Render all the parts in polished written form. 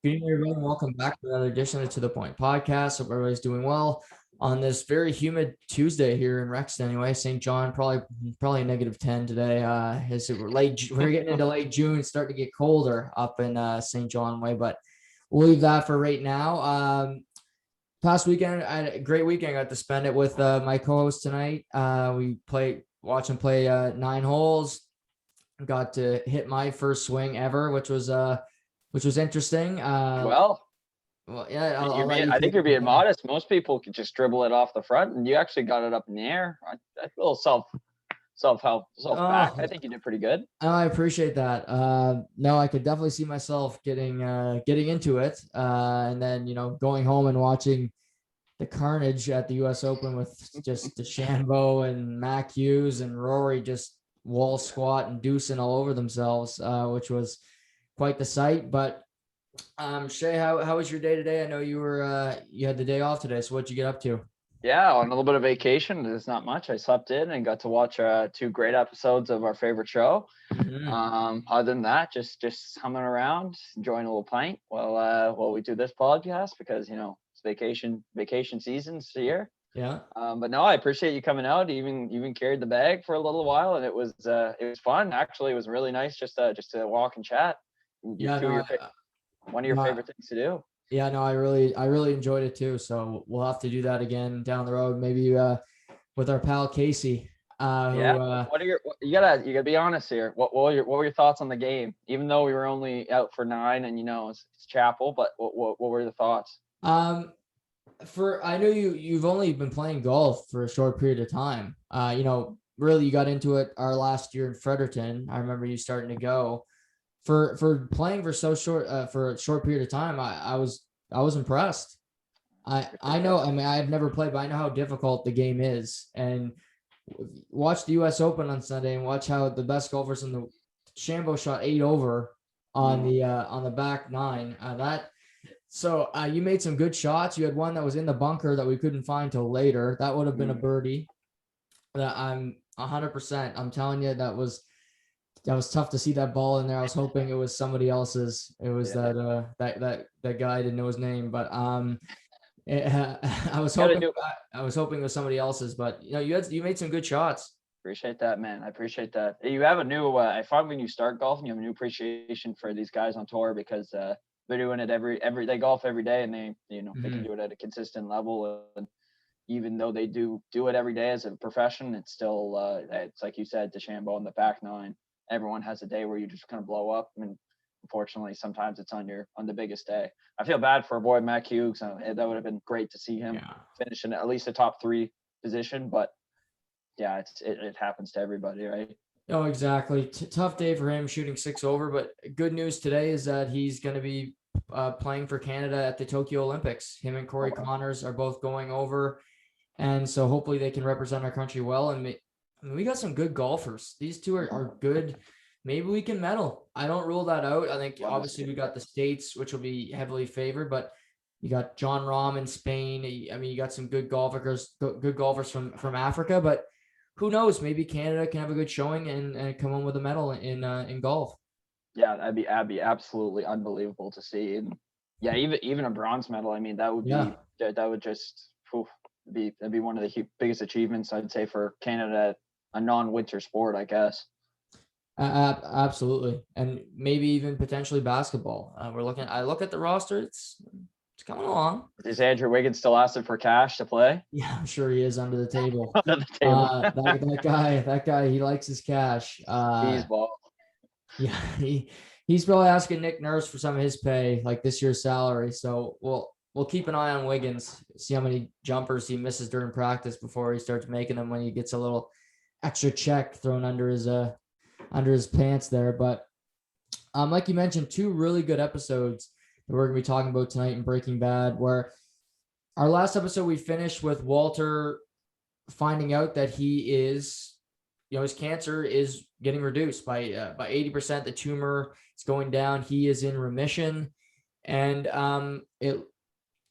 Good evening, everyone. Welcome back to another edition of To The Point podcast. Hope everybody's doing well on this very humid Tuesday here in Rexton. Anyway, St. John probably -10 today. As we're getting into late June, starting to get colder up in St. John way, but we'll leave that for right now. Past weekend, I had a great weekend. I got to spend it with my co-host tonight. Watch him play 9 holes. Got to hit my first swing ever, which was interesting. Well, Well, yeah, I'll you're let being, you I take think it you're from being there. modest. Most people could just dribble it off the front, and you actually got it up in the air. I feel self-help, self-back. I Oh, think you did pretty good. I appreciate that. No, I could definitely see myself getting into it, and then going home and watching the carnage at the U.S. Open with just DeChambeau and Mac Hughes and Rory just wall squat and deucing all over themselves, which was quite the sight. But Shay, how was your day today? I know you had the day off today, so what'd you get up to? Yeah, on a little bit of vacation. There's not much. I slept in and got to watch two great episodes of our favorite show. Mm-hmm. Other than that, just humming around, enjoying a little pint while we do this podcast because it's vacation season's here. Yeah. But no, I appreciate you coming out. Even carried the bag for a little while, and it was fun. Actually, it was really nice just to walk and chat. Your Yeah, two of no, your one of your no, favorite things to do. yeah, no, I really enjoyed it too. So we'll have to do that again down the road, maybe with our pal Casey. Yeah. Who What are your you gotta be honest here. What were your thoughts on the game? Even though we were only out for 9, and it's chapel, but what were the thoughts? um for I know you've only been playing golf for a short period of time. Really you got into it our last year in Fredericton. I remember you starting to go for playing for so short for a short period of time. I was impressed. I Appreciate know. that. I mean, I've never played, but I know how difficult the game is. And watch the U.S. Open on Sunday, and watch how the best golfers in the Shambo shot 8 over Mm, on the back nine. You made some good shots. You had one that was in the bunker that we couldn't find till later. That would have been a mm. birdie. That I'm 100%. I'm telling you, that was tough to see that ball in there. I was hoping it was somebody else's. It was Yeah. that guy. I didn't know his name, but it, I was Gotta hoping do. I was hoping it was somebody else's. But you made some good shots. Appreciate that, man. I appreciate that. You have a new. I find when you start golfing, you have a new appreciation for these guys on tour because they're doing it every they golf every day, and they can Mm-hmm. do it at a consistent level. And even though they do it every day as a profession, it's like you said, DeChambeau on the back nine. Everyone has a day where you just kind of blow up. I mean, unfortunately, sometimes it's on the biggest day. I feel bad for a boy Mac Hughes. That would have been great to see him Yeah. finish in at least a top three position, but yeah, it happens to everybody, right? Oh, exactly. Tough day for him shooting 6 over, but good news today is that he's going to be playing for Canada at the Tokyo Olympics. Him and Oh Corey well. Connors are both going over, and so hopefully they can represent our country well. And I mean, we got some good golfers. These two are good. Maybe we can medal. I don't rule that out. I think Love to obviously see we it. got the States, which will be heavily favored, but you got John Rahm in Spain. I mean, you got some good golfers from Africa, but who knows? Maybe Canada can have a good showing and come home with a medal in golf. Yeah, that'd be absolutely unbelievable to see. And yeah, even a bronze medal. I mean, Yeah, that would just that'd be one of the biggest achievements I'd say for Canada, a non-winter sport, I guess. absolutely, and maybe even potentially basketball. I look at the roster. It's coming along. Is Andrew Wiggins still asking for cash to play Yeah, I'm sure he is under the table. under the table? That guy, he likes his cash. He's ball. Yeah, he's probably asking Nick Nurse for some of his pay, like this year's salary. So we'll keep an eye on Wiggins, see how many jumpers he misses during practice before he starts making them when he gets a little extra check thrown under his pants there. But like you mentioned, two really good episodes that we're gonna be talking about tonight in Breaking Bad. Where our last episode we finished with Walter finding out that he is, his cancer is getting reduced by 80%. The tumor is going down. He is in remission, and it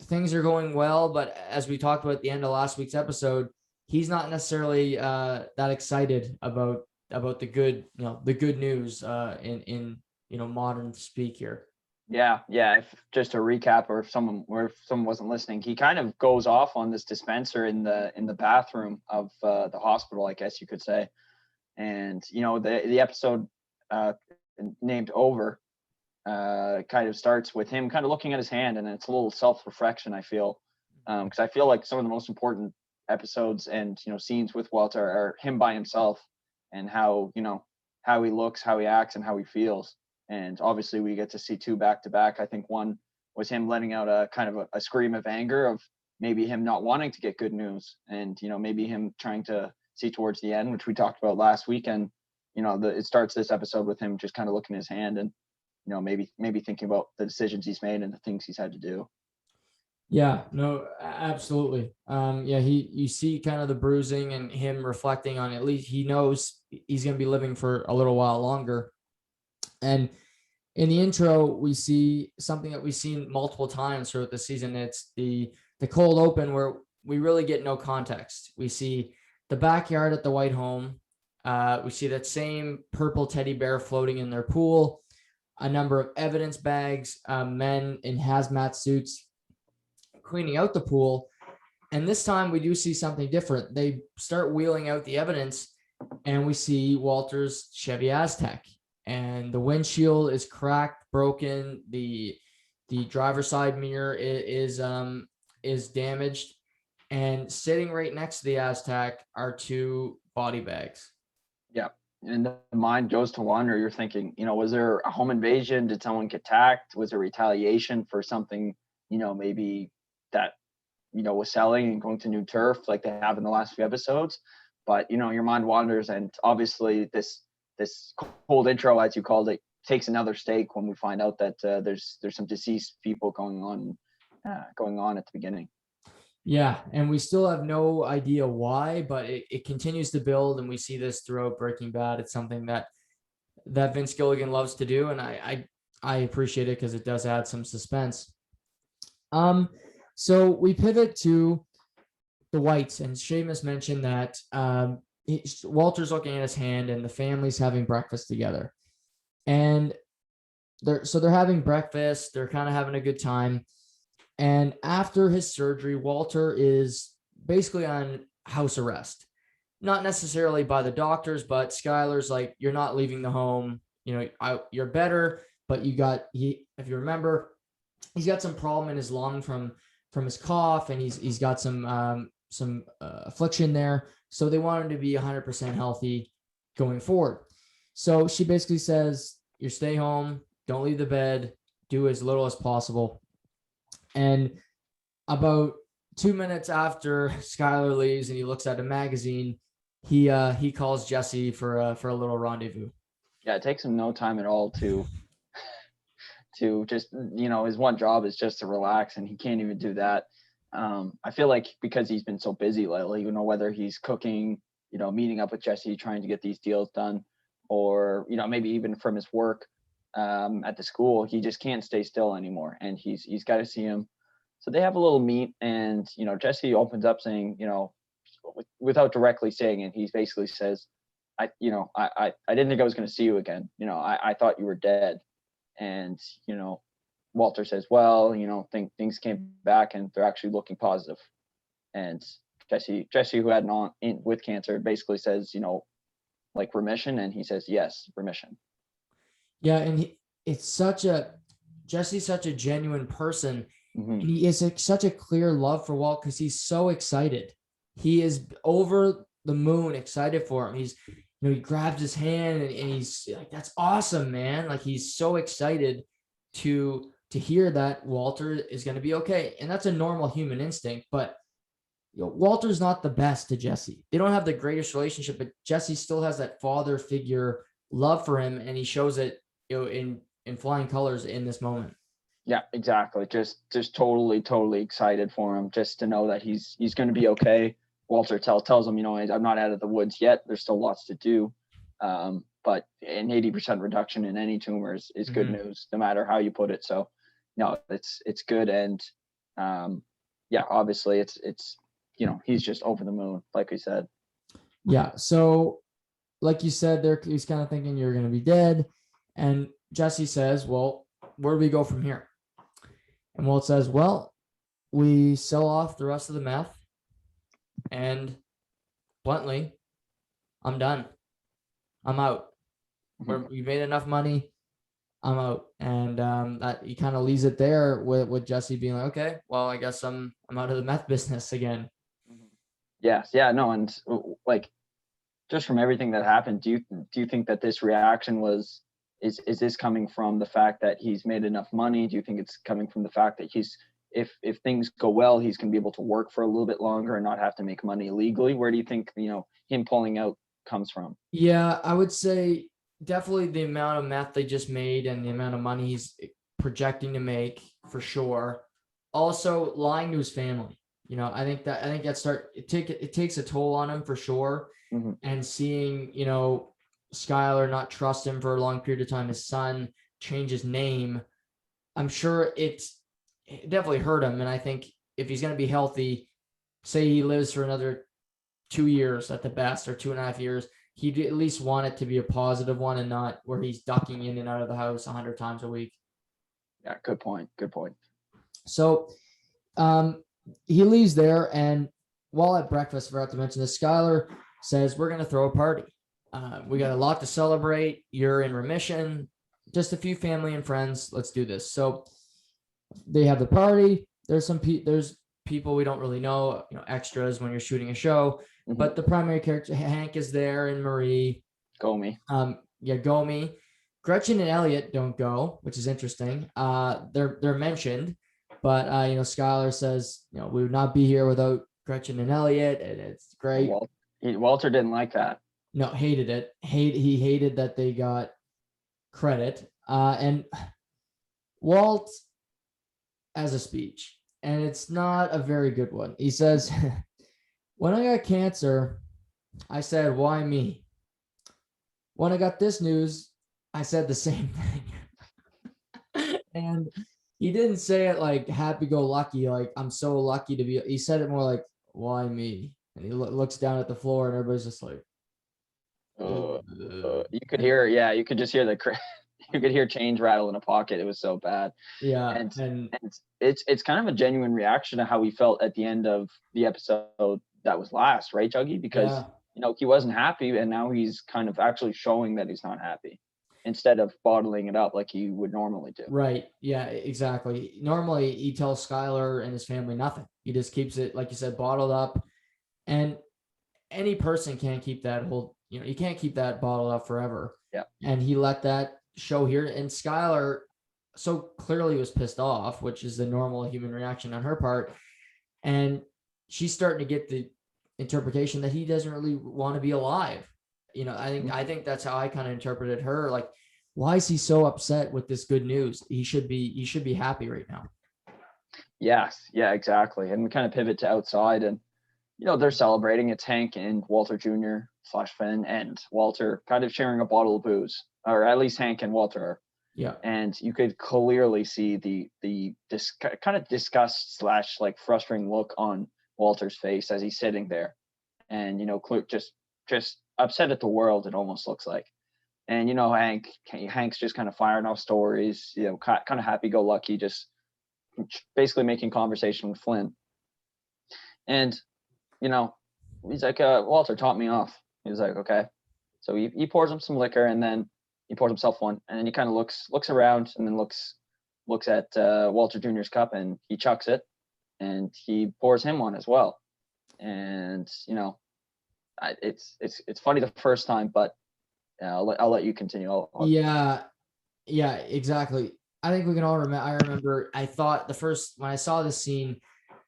things are going well. But as we talked about at the end of last week's episode, he's not necessarily that excited about the good news in modern speak here. Yeah. If just a recap, or if someone wasn't listening, he kind of goes off on this dispenser in the bathroom of the hospital, I guess you could say. And the episode uh, named Over kind of starts with him kind of looking at his hand, and it's a little self-reflection, I feel, because I feel like some of the most important episodes and scenes with Walter are him by himself, and how he looks, how he acts, and how he feels. And obviously we get to see two back to back. I think one was him letting out a kind of a scream of anger of maybe him not wanting to get good news, and maybe him trying to see towards the end, which we talked about last weekend. It starts this episode with him just kind of looking at his hand, and maybe thinking about the decisions he's made and the things he's had to do. Yeah, no, absolutely. Yeah, you see kind of the bruising and him reflecting on, at least he knows he's going to be living for a little while longer. And in the intro, we see something that we've seen multiple times throughout the season. It's the cold open where we really get no context. We see the backyard at the White home. We see that same purple teddy bear floating in their pool, a number of evidence bags, men in hazmat suits cleaning out the pool. And this time we do see something different. They start wheeling out the evidence, and we see Walter's Chevy Aztec, and the windshield is cracked, broken. The driver's side mirror is damaged, and sitting right next to the Aztec are two body bags. Yeah. And the mind goes to wander. You're thinking, was there a home invasion? Did someone get attacked? Was there retaliation for something, maybe that, was selling and going to new turf like they have in the last few episodes? But, your mind wanders. And obviously this cold intro, as you called it, takes another stake when we find out that there's some deceased people going on at the beginning. Yeah, and we still have no idea why, but it continues to build, and we see this throughout Breaking Bad. It's something that Vince Gilligan loves to do, and I appreciate it because it does add some suspense. So we pivot to the Whites, and Shamus mentioned that Walter's looking at his hand, and the family's having breakfast together, and they're having breakfast. They're kind of having a good time. And after his surgery, Walter is basically on house arrest, not necessarily by the doctors, but Skylar's like, you're not leaving the home. You're better, but if you remember, he's got some problem in his lung from his cough, and he's got some affliction there. So they want him to be 100% healthy going forward. So she basically says, you stay home, don't leave the bed, do as little as possible. And about 2 minutes after Skylar leaves and he looks at a magazine, he calls Jesse for a little rendezvous. Yeah, it takes him no time at all to just, his one job is just to relax, and he can't even do that. I feel like because he's been so busy lately, whether he's cooking, meeting up with Jesse, trying to get these deals done, or, maybe even from his work at the school, he just can't stay still anymore, and he's got to see him. So they have a little meet, and Jesse opens up saying, without directly saying it, he basically says, I didn't think I was going to see you again. I thought you were dead. And Walter says, well, things came back and they're actually looking positive. And Jesse, who had an aunt with cancer, basically says, like remission, and he says, yes, remission. Yeah, and Jesse's such a genuine person. Mm-hmm. And he is such a clear love for Walt because he's so excited. He is over the moon excited for him. He grabs his hand and he's like, that's awesome, man. Like, he's so excited to hear that Walter is going to be okay. And that's a normal human instinct, but Walter's not the best to Jesse. They don't have the greatest relationship, but Jesse still has that father figure love for him. And he shows it, in flying colors in this moment. Yeah, exactly. Just totally excited for him, just to know that he's going to be okay. Walter tells him, I'm not out of the woods yet. There's still lots to do. But an 80% reduction in any tumor is good news, no matter how you put it. So, no, it's good. And yeah, obviously it's he's just over the moon, like we said. Yeah. So, like you said, he's kind of thinking you're going to be dead. And Jesse says, well, where do we go from here? And Walt says, well, we sell off the rest of the meth, and bluntly, I'm done. I'm out. We made enough money. I'm out. And that he kind of leaves it there with Jesse being like, okay, well, I guess I'm out of the meth business again. Yes. Yeah. No. And like, just from everything that happened, do you think that this reaction is this coming from the fact that he's made enough money? Do you think it's coming from the fact that if things go well, he's going to be able to work for a little bit longer and not have to make money illegally? Where do you think, him pulling out comes from? Yeah, I would say definitely the amount of meth they just made and the amount of money he's projecting to make, for sure. Also lying to his family. I think it takes a toll on him, for sure. Mm-hmm. And seeing, Skylar not trust him for a long period of time, his son change his name, I'm sure it definitely hurt him. And I think if he's going to be healthy, say he lives for another 2 years at the best, or 2.5 years, he'd at least want it to be a positive one and not where he's ducking in and out of the house 100 times a week. Yeah, good point. So he leaves there, and while at breakfast, I forgot to mention this, Skylar says, we're going to throw a party. We got a lot to celebrate. You're in remission. Just a few family and friends. Let's do this. So they have the party. There's people we don't really know, extras when you're shooting a show. Mm-hmm. But the primary character, Hank, is there, and Marie. Gomi. Gomi. Gretchen and Elliot don't go, which is interesting. They're mentioned, but Skylar says, we would not be here without Gretchen and Elliot, and it's great. Walter didn't like that. No, hated it. He hated that they got credit. And Walt has a speech, and it's not a very good one. He says, when I got cancer, I said, why me? When I got this news, I said the same thing. And he didn't say it like happy-go-lucky, like I'm so lucky to be. He said it more like, why me? And he looks down at the floor, and everybody's just like, you could hear, you could just hear you could hear change rattle in a pocket. It was so bad. Yeah. And it's kind of a genuine reaction to how he felt at the end of the episode that was last, right, Juggy? Because, he wasn't happy, and now he's kind of actually showing that he's not happy instead of bottling it up like he would normally do. Right. Yeah, exactly. Normally he tells Skylar and his family nothing. He just keeps it, like you said, bottled up. And any person can't keep that whole, you can't keep that bottled up forever. Yeah. And he let that show here. And Skylar so clearly was pissed off, which is the normal human reaction on her part. And she's starting to get the interpretation that he doesn't really want to be alive. I think that's how I kind of interpreted her. Like, why is he so upset with this good news? He should be happy right now. Yes. Yeah, exactly. And we kind of pivot to outside, and they're celebrating. It's Hank and Walter Jr. / Finn and Walter kind of sharing a bottle of booze, or at least Hank and Walter are. Yeah. And you could clearly see this kind of disgust / like frustrating look on Walter's face as he's sitting there, and just upset at the world. It almost looks like. And Hank's just kind of firing off stories, kind of happy-go-lucky, just basically making conversation with Flynn. And he's like, Walter, top me off. He's like, okay. So he pours him some liquor, and then he pours himself one, and then he kind of looks around, and then looks at Walter Jr.'s cup, and he chucks it, and he pours him one as well. And it's funny the first time, but I'll let you continue. Yeah, exactly. I think we can all remember. I remember. I thought when I saw this scene,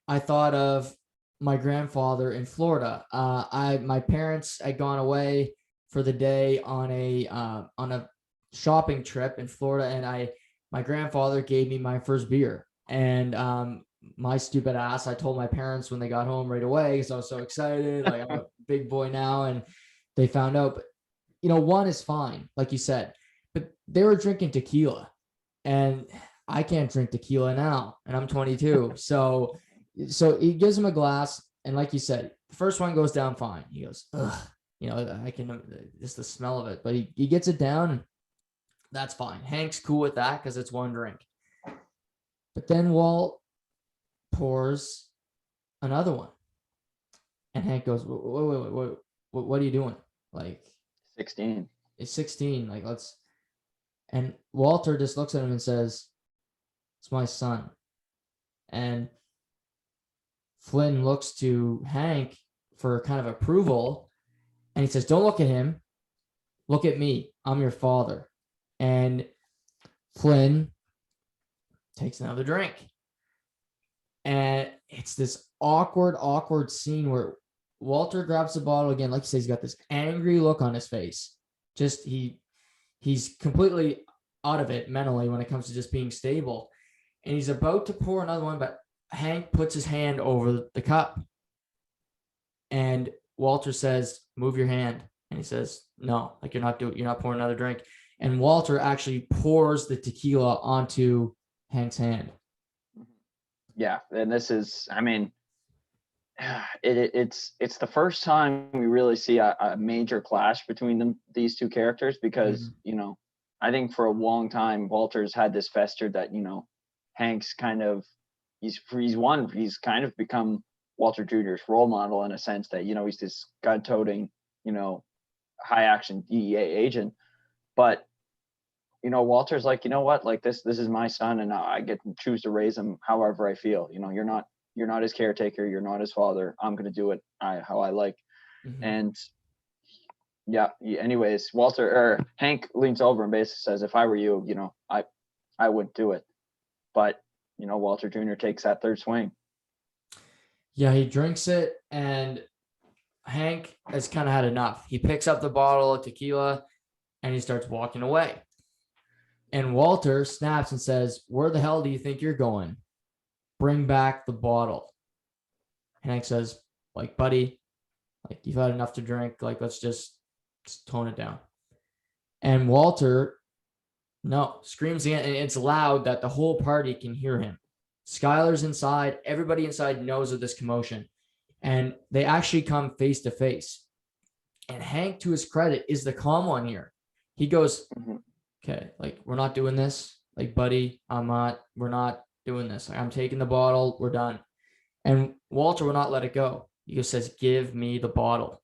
I thought of my grandfather in Florida. My parents had gone away for the day on a shopping trip in Florida, and my grandfather gave me my first beer, and my stupid ass, I told my parents when they got home right away because I was so excited. Like, I'm a big boy now, and they found out. But one is fine, like you said, but they were drinking tequila, and I can't drink tequila now, and I'm 22. So he gives him a glass, and like you said, the first one goes down fine. He goes, ugh, I can just the smell of it, but he gets it down. That's fine. Hank's cool with that because it's one drink. But then Walt pours another one. And Hank goes, wait, what are you doing? Like, 16. it's 16. Like, let's. And Walter just looks at him and says, it's my son. And Flynn looks to Hank for kind of approval. And he says, don't look at him. Look at me. I'm your father. And Flynn takes another drink. And it's this awkward scene where Walter grabs the bottle again. Like you say, he's got this angry look on his face. Just he's completely out of it mentally when it comes to just being stable. And he's about to pour another one, but Hank puts his hand over the cup. And Walter says, move your hand. And he says, no, like you're not pouring another drink. And Walter actually pours the tequila onto Hank's hand. Yeah, and this is, I mean, it's the first time we really see a major clash between these two characters, because I think for a long time Walter's had this festered that Hank's kind of he's kind of become Walter Jr.'s role model in a sense that he's this gun-toting high action DEA agent, but Walter's like, what, like this is my son, and I get to choose to raise him however I feel. You're not his caretaker, you're not his father. I'm gonna do it how I like. And yeah, anyways, Hank leans over and basically says, if I were you, I wouldn't do it. But Walter Jr. takes that third swing. Yeah, he drinks it, and Hank has kind of had enough. He picks up the bottle of tequila and he starts walking away. And Walter snaps and says, where the hell do you think you're going? Bring back the bottle. Hank says, like, buddy, like, you've had enough to drink. Like, let's just tone it down. And Walter, no, screams again. And it's loud that the whole party can hear him. Skylar's inside. Everybody inside knows of this commotion. And they actually come face to face. And Hank, to his credit, is the calm one here. He goes, okay, like, we're not doing this. Like, buddy, we're not doing this. Like, I'm taking the bottle. We're done. And Walter will not let it go. He just says, give me the bottle.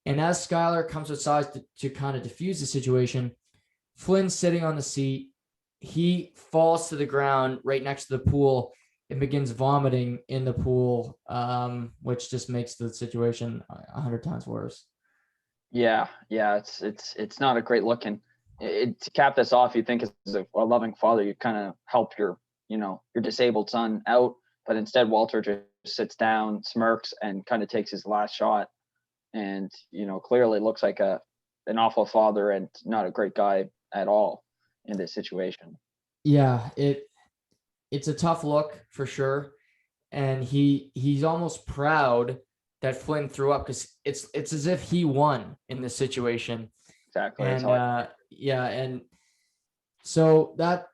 And as Skylar comes outside to kind of diffuse the situation, Flynn's sitting on the seat. He falls to the ground right next to the pool and begins vomiting in the pool, which just makes the situation 100 times worse. Yeah, it's not a great look. And to cap this off, you think as a loving father, you kind of help your disabled son out, but instead Walter just sits down, smirks, and kind of takes his last shot, and clearly looks like an awful father and not a great guy at all in this situation. Yeah, it's a tough look for sure, and he's almost proud that Flynn threw up because it's as if he won in this situation. Exactly. And and so that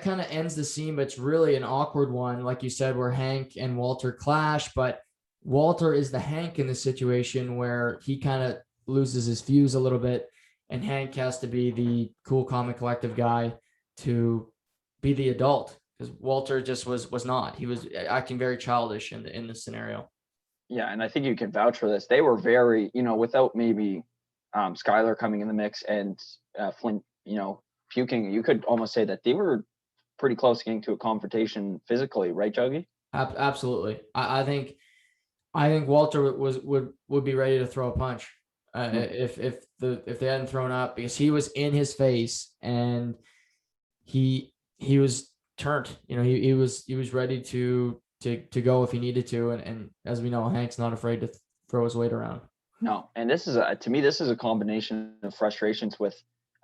kind of ends the scene, but it's really an awkward one, like you said, where Hank and Walter clash, but Walter is the Hank in the situation where he kind of loses his fuse a little bit, and Hank has to be the cool, calm, and collective guy to be the adult, because Walter just was not. He was acting very childish in this scenario. Yeah, and I think you can vouch for this. They were very, without maybe Skylar coming in the mix and Flynn, puking, you could almost say that they were pretty close to getting to a confrontation physically, right, Juggy? Absolutely. I think Walter would be ready to throw a punch if they hadn't thrown up, because he was in his face and he was turned. He was ready to go if he needed to, and as we know, Hank's not afraid to throw his weight around. No, and this is a combination of frustrations with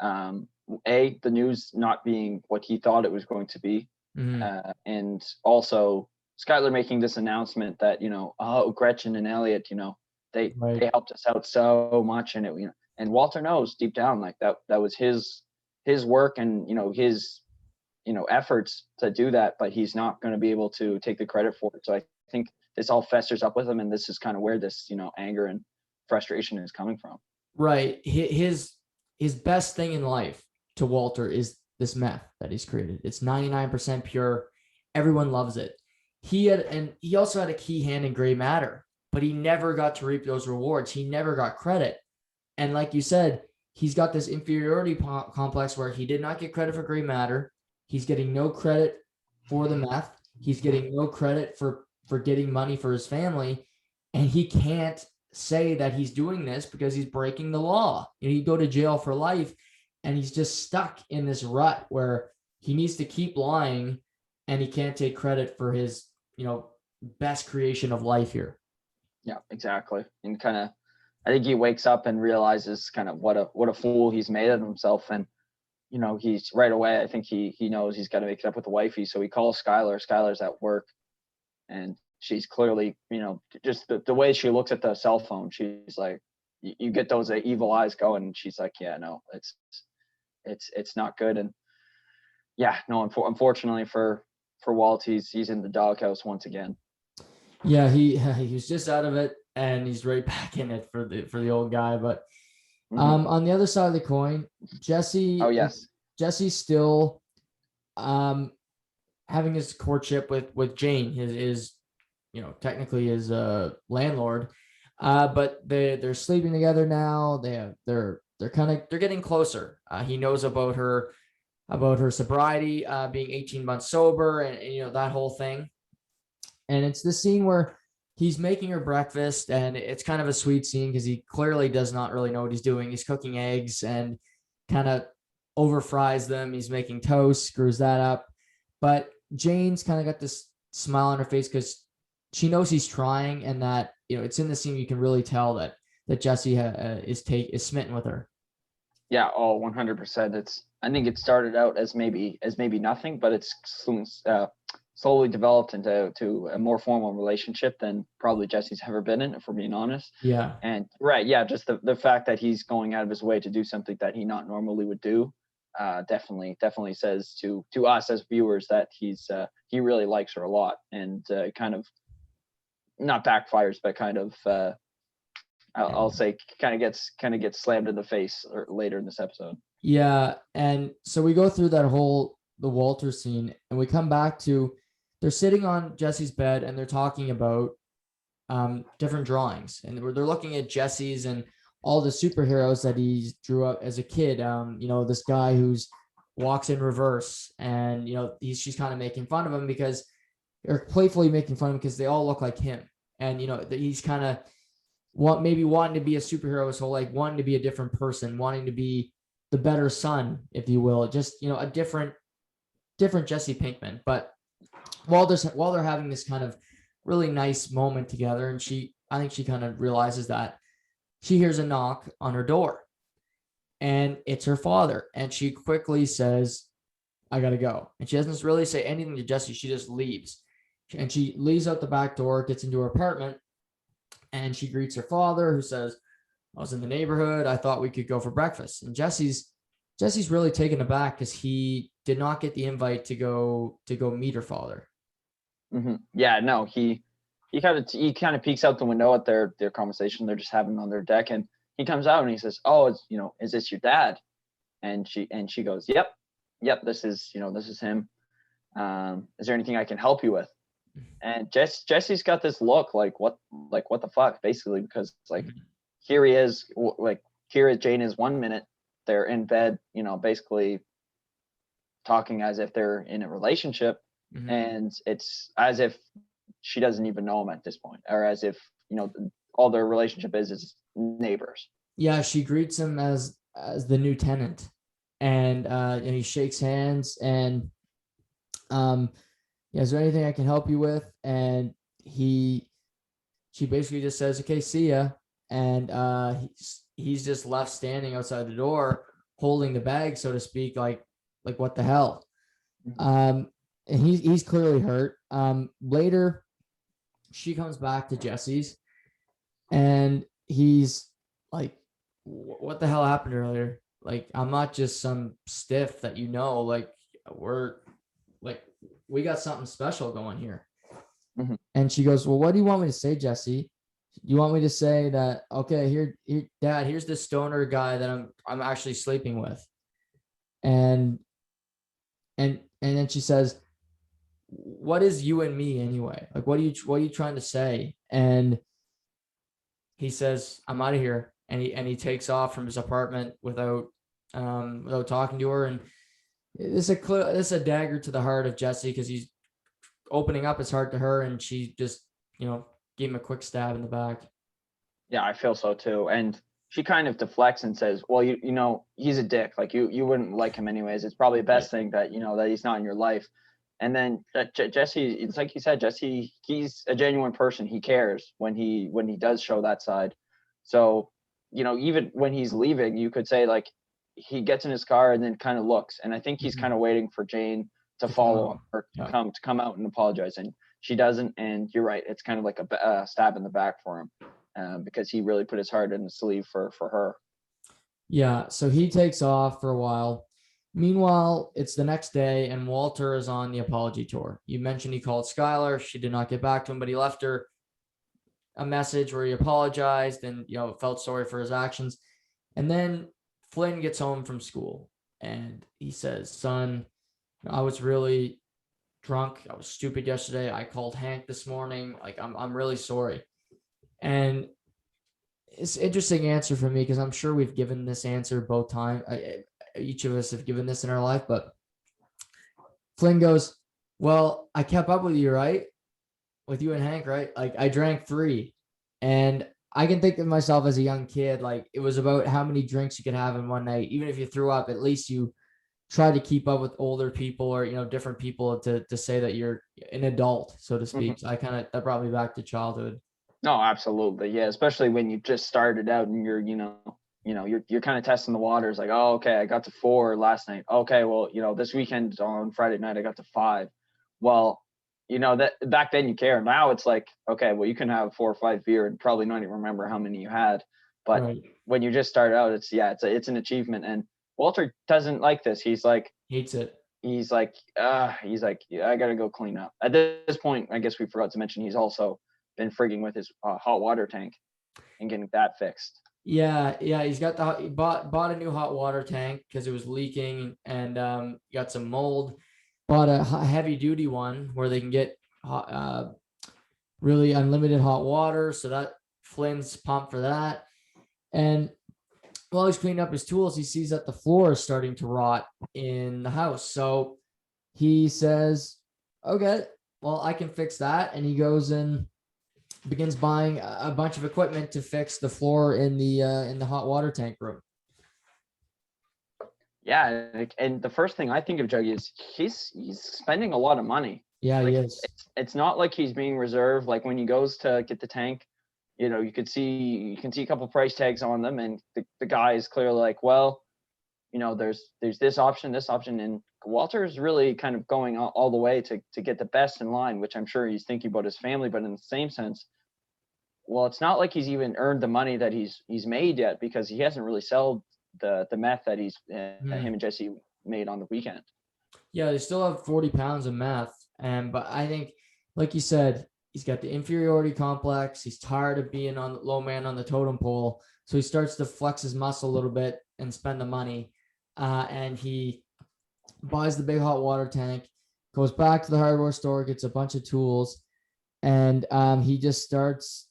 the news not being what he thought it was going to be, and also Skylar making this announcement that Gretchen and Elliot, they helped us out so much, and and Walter knows deep down like that was his work and his efforts to do that, but he's not going to be able to take the credit for it. So I think this all festers up with him, and this is kind of where this anger and frustration is coming from. Right. His best thing in life to Walter is this meth that he's created. It's 99% pure. Everyone loves it. He also had a key hand in gray matter, but he never got to reap those rewards. He never got credit. And like you said, he's got this inferiority complex where he did not get credit for gray matter. He's getting no credit for the meth. He's getting no credit for getting money for his family. And he can't say that he's doing this because he's breaking the law. He'd go to jail for life, and he's just stuck in this rut where he needs to keep lying, and he can't take credit for his, best creation of life here. Yeah, exactly. And kind of, I think he wakes up and realizes kind of what a fool he's made of himself. And, he's right away, I think he knows he's got to make it up with the wifey. So he calls Skylar. Skylar's at work, and she's clearly, just the way she looks at the cell phone, she's like, you get those evil eyes going. And she's like, yeah, no, it's not good. And yeah, no, unfortunately for Walt, he's in the doghouse once again. Yeah, he was just out of it, and he's right back in it for the old guy. But on the other side of the coin, Jesse. Oh yes, Jesse's still having his courtship with Jane, his technically his landlord. But they're sleeping together now. They're getting closer. He knows about her sobriety, being 18 months sober, and that whole thing. And it's the scene where he's making her breakfast, and it's kind of a sweet scene because he clearly does not really know what he's doing. He's cooking eggs and kind of over fries them. He's making toast, screws that up. But Jane's kind of got this smile on her face because she knows he's trying, and that, it's in the scene you can really tell that Jesse is smitten with her. Yeah, 100%. I think it started out as maybe nothing, but it's slowly developed into a more formal relationship than probably Jesse's ever been in, if we're being honest. Yeah. And right, yeah, just the fact that he's going out of his way to do something that he not normally would do, definitely says to us as viewers that he really likes her a lot, and kind of not backfires, but kind of I'll say kind of gets slammed in the face later in this episode. Yeah, and so we go through the Walter scene, and we come back to they're sitting on Jesse's bed, and they're talking about different drawings, and they're looking at Jesse's and all the superheroes that he drew up as a kid. This guy who's walks in reverse, and she's kind of making fun of him or playfully making fun of him because they all look like him, and he's kind of maybe wanting to be a superhero his whole life, wanting to be a different person, wanting to be the better son, if you will, just a different Jesse Pinkman. But while they're having this kind of really nice moment together, and I think she kind of realizes that she hears a knock on her door, and it's her father, and she quickly says, "I gotta go," and she doesn't really say anything to Jesse. She just leaves, and she leaves out the back door, gets into her apartment, and she greets her father, who says, "I was in the neighborhood. I thought we could go for breakfast." And Jesse's really taken aback because he did not get the invite to go meet her father. Mm-hmm. Yeah, no, he kind of peeks out the window at their conversation they're just having on their deck, and he comes out and he says, "Oh, it's is this your dad?" And she goes, "Yep, this is him. Is there anything I can help you with?" And Jesse's got this look like what the fuck, basically, because here he is, here Jane is 1 minute, they're in bed, basically talking as if they're in a relationship, and it's as if she doesn't even know him at this point, or as if all their relationship is neighbors. Yeah, she greets him as the new tenant, and he shakes hands, and is there anything I can help you with? And she basically just says, "Okay, see ya." And he's just left standing outside the door, holding the bag, so to speak, like what the hell? And he's clearly hurt. Later, she comes back to Jesse's, and he's like, "What the hell happened earlier? Like, I'm not just some stiff that we got something special going here." And she goes, "Well, what do you want me to say, Jesse? You want me to say that, okay, here, Dad, here's the stoner guy that I'm actually sleeping with?" And and then she says, what is you and me anyway? Like, what are you trying to say? And he says, I'm out of here. And he takes off from his apartment without talking to her. And this is a dagger to the heart of Jesse, because he's opening up his heart to her, and she just, gave him a quick stab in the back. Yeah, I feel so too. And she kind of deflects and says, well, he's a dick. Like you wouldn't like him anyways. It's probably the best thing that, that he's not in your life. And then Jesse, it's like you said, Jesse, he's a genuine person. He cares when he does show that side. So, even when he's leaving, you could say, like, he gets in his car and then kind of looks. And I think he's kind of waiting for Jane to follow him, or to come out and apologize. And she doesn't. And you're right. It's kind of like a stab in the back for him. Because he really put his heart in the sleeve for her. Yeah, so he takes off for a while. Meanwhile, it's the next day, and Walter is on the apology tour. You mentioned he called Skylar. She did not get back to him, but he left her a message where he apologized and, felt sorry for his actions. And then Flynn gets home from school, and he says, son, I was really drunk. I was stupid yesterday. I called Hank this morning. Like, I'm really sorry. And it's an interesting answer for me, because I'm sure we've given this answer both times. Each of us have given this in our life, but Flynn goes, well, I kept up with you, right? With you and Hank, right? Like, I drank 3. And I can think of myself as a young kid, like, it was about how many drinks you could have in one night. Even if you threw up, at least you try to keep up with older people, or, different people to say that you're an adult, so to speak. So that brought me back to childhood. No, absolutely. Yeah. Especially when you just started out and you're kind of testing the waters, like, oh, okay, I got to 4 last night. Okay. Well, this weekend on Friday night, I got to 5. Well, that back then you care. Now it's like, okay, well, you can have 4 or 5 beer and probably not even remember how many you had. But right. When you just start out, it's an achievement. And Walter doesn't like this. He's like, hates it. He's like, yeah, I got to go clean up. At this point, I guess we forgot to mention he's also been frigging with his hot water tank and getting that fixed. Yeah, he's got he bought a new hot water tank because it was leaking, and got some mold. Bought a heavy duty one where they can get really unlimited hot water, so that Flynn's pumped for that. And while he's cleaning up his tools, he sees that the floor is starting to rot in the house. So he says, okay, well, I can fix that. And he goes and begins buying a bunch of equipment to fix the floor in the hot water tank room. Yeah, and the first thing I think of, Juggy, is he's spending a lot of money. Yeah, he is. It's not like he's being reserved. Like when he goes to get the tank, you can see a couple price tags on them, and the guy is clearly like, well, there's this option, and Walter's really kind of going all the way to get the best in line, which I'm sure he's thinking about his family, but in the same sense, well, it's not like he's even earned the money that he's made yet, because he hasn't really sold the meth that him and Jesse made on the weekend. Yeah, they still have 40 pounds of meth, but I think, like you said, he's got the inferiority complex. He's tired of being on the low man on the totem pole, so he starts to flex his muscle a little bit and spend the money, and he buys the big hot water tank, goes back to the hardware store, gets a bunch of tools, and he just starts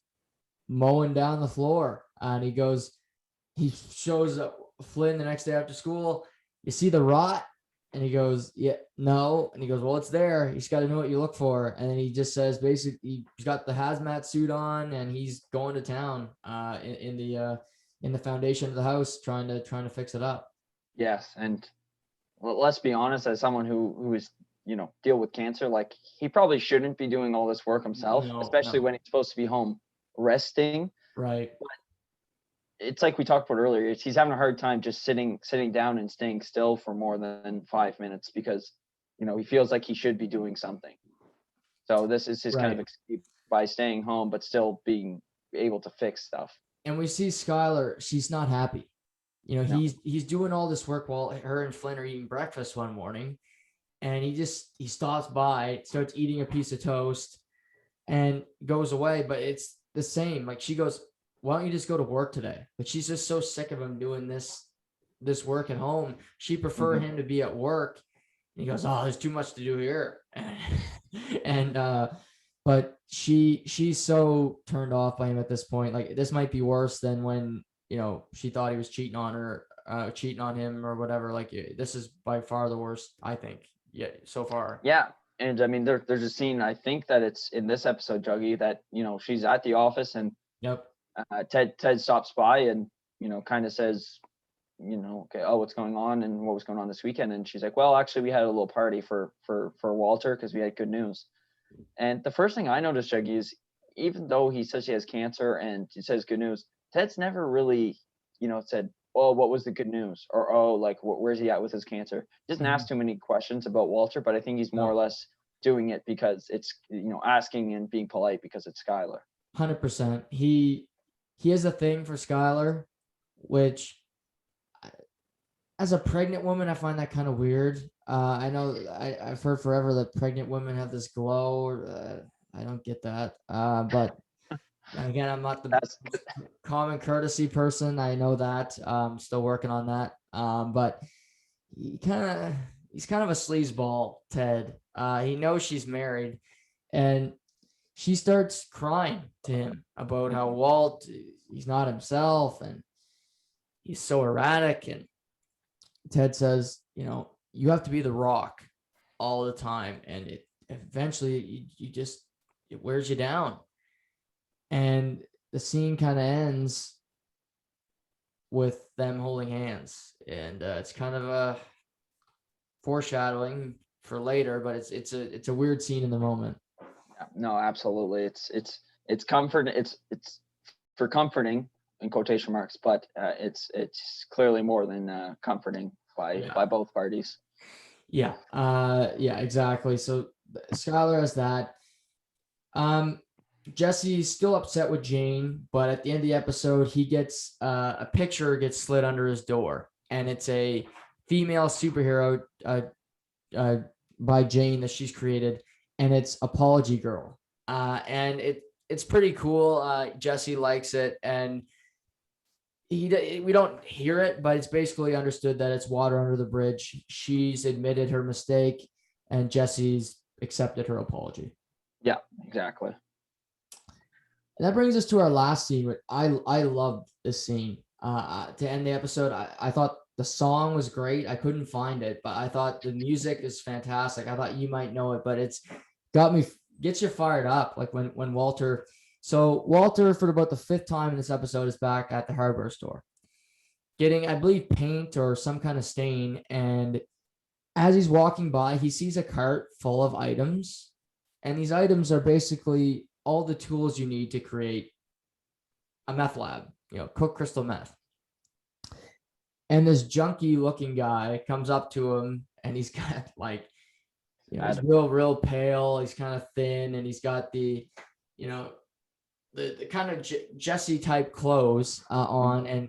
mowing down the floor. And he shows Flynn the next day after school. You see the rot? And he goes, yeah, no. And he goes, well, it's there. You just got to know what you look for. And then he just says, basically, he's got the hazmat suit on, and he's going to town in the foundation of the house, trying to fix it up. Yes, and let's be honest, as someone who is deal with cancer, like, he probably shouldn't be doing all this work himself, especially when he's supposed to be home resting. Right. But it's like we talked about earlier. He's having a hard time just sitting down and staying still for more than 5 minutes, because he feels like he should be doing something. So this is his kind of escape by staying home, but still being able to fix stuff. And we see Skylar, she's not happy. No. He's doing all this work while her and Flynn are eating breakfast one morning, and he stops by, starts eating a piece of toast, and goes away. But it's the same. Like, she goes, why don't you just go to work today? But she's just so sick of him doing this this work at home. She prefer him to be at work. And he goes, oh, there's too much to do here. And but she's so turned off by him at this point. Like, this might be worse than when, you know, she thought he was cheating on her, cheating on him or whatever. Like, this is by far the worst, I think. Yeah, so far. Yeah. And I mean, there's a scene, I think that it's in this episode, Juggy, that, you know, she's at the office and Yep. Ted stops by and, you know, kind of says, you know, okay, oh, what's going on and what was going on this weekend? And she's like, well, actually, we had a little party for Walter because we had good news. And the first thing I noticed, Juggy, is even though he says she has cancer and he says good news, Ted's never really, you know, said, oh, what was the good news? Or, oh, like, where's he at with his cancer? He doesn't ask too many questions about Walter, but I think he's more or less doing it because it's, you know, asking and being polite because it's Skylar. 100%. He has a thing for Skylar, which, as a pregnant woman, I find that kind of weird. I know I've heard forever that pregnant women have this glow. I don't get that. But again, I'm not the common courtesy person. I know that. I'm still working on that. But he's kind of a sleazeball, Ted. He knows she's married, and she starts crying to him about how Walt, he's not himself and he's so erratic. And Ted says, you know, you have to be the rock all the time. And it eventually it wears you down. And the scene kind of ends with them holding hands. And it's kind of a foreshadowing for later, but it's a weird scene in the moment. No, absolutely. It's comfort. It's for comforting in quotation marks, but it's clearly more than comforting by both parties. Yeah. Yeah, exactly. So Skylar has that. Jesse's still upset with Jane, but at the end of the episode, he gets a picture gets slid under his door, and it's a female superhero by Jane that she's created, and it's Apology Girl. And it's pretty cool. Jesse likes it, and we don't hear it, but it's basically understood that it's water under the bridge. She's admitted her mistake, and Jesse's accepted her apology. Yeah, exactly. And that brings us to our last scene. I loved this scene. To end the episode, I thought the song was great. I couldn't find it, but I thought the music is fantastic. I thought you might know it, but it's gets you fired up. Like when Walter, for about the 5th time in this episode, is back at the hardware store, getting, I believe, paint or some kind of stain. And as he's walking by, he sees a cart full of items. And these items are basically all the tools you need to create a meth lab, you know, cook crystal meth. And this junky looking guy comes up to him, and he's got like, you know, he's real pale. He's kind of thin, and he's got the, you know, the kind of Jesse type clothes on. And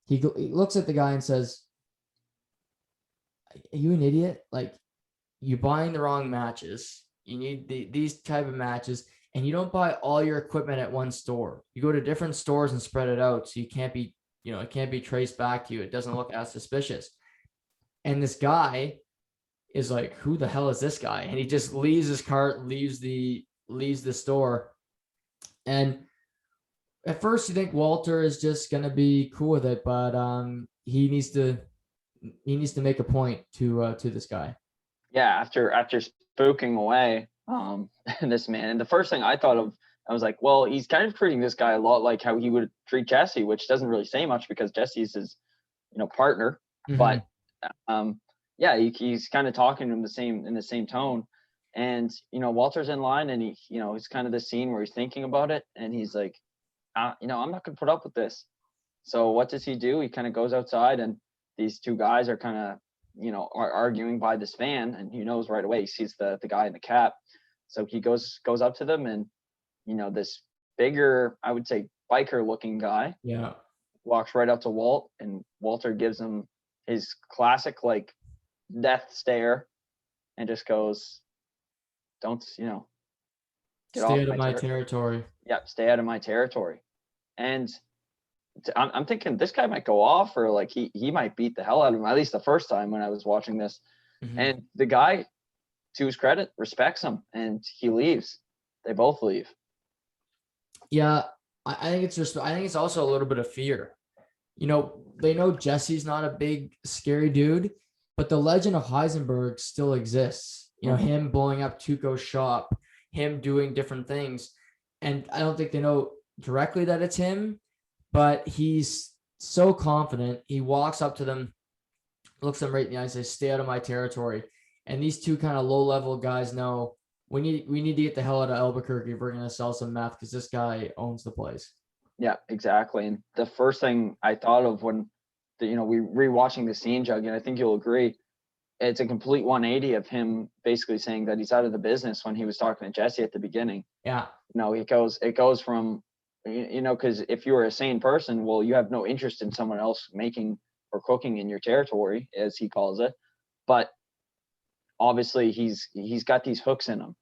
he looks at the guy and says, are you an idiot? Like, you're buying the wrong matches. You need these type of matches, and you don't buy all your equipment at one store. You go to different stores and spread it out, so you can't be, you know, it can't be traced back to you. It doesn't look as suspicious. And this guy is like, who the hell is this guy? And he just leaves his cart, leaves the store. And at first you think Walter is just gonna be cool with it, but he needs to make a point to this guy. Yeah, after spooking away this man, and the first thing I thought of, I was like, well, he's kind of treating this guy a lot like how he would treat Jesse, which doesn't really say much because Jesse's his, you know, partner. But yeah, he's kind of talking to him in the same tone. And, you know, Walter's in line, and he, you know, it's kind of the scene where he's thinking about it, and he's like, you know, I'm not gonna put up with this. So what does he do? He kind of goes outside, and these two guys are kind of, you know, are arguing by this van, and he knows right away. He sees the guy in the cap, so he goes up to them, and, you know, this bigger, I would say, biker looking guy, walks right up to Walt, and Walter gives him his classic like death stare, and just goes, "Don't, you know, get stay out of my territory." Yep, stay out of my territory. And I'm thinking this guy might go off, or like he might beat the hell out of him, at least the first time when I was watching this. Mhm. And the guy, to his credit, respects him, and he leaves. They both leave. Yeah, I think I think it's also a little bit of fear. They know Jesse's not a big, scary dude, but the legend of Heisenberg still exists. Him blowing up Tuco's shop, him doing different things. And I don't think they know directly that it's him, but he's so confident. He walks up to them, looks them right in the eye and says, "Stay out of my territory." And these two kind of low-level guys know we need to get the hell out of Albuquerque if we're going to sell some meth, because this guy owns the place. Yeah, exactly. And the first thing I thought of when we rewatching the scene, Jug, and I think you'll agree, it's a complete 180 of him basically saying that he's out of the business when he was talking to Jesse at the beginning. Yeah. It goes from, because if you were a sane person, well, you have no interest in someone else making or cooking in your territory, as he calls it. But obviously he's got these hooks in him,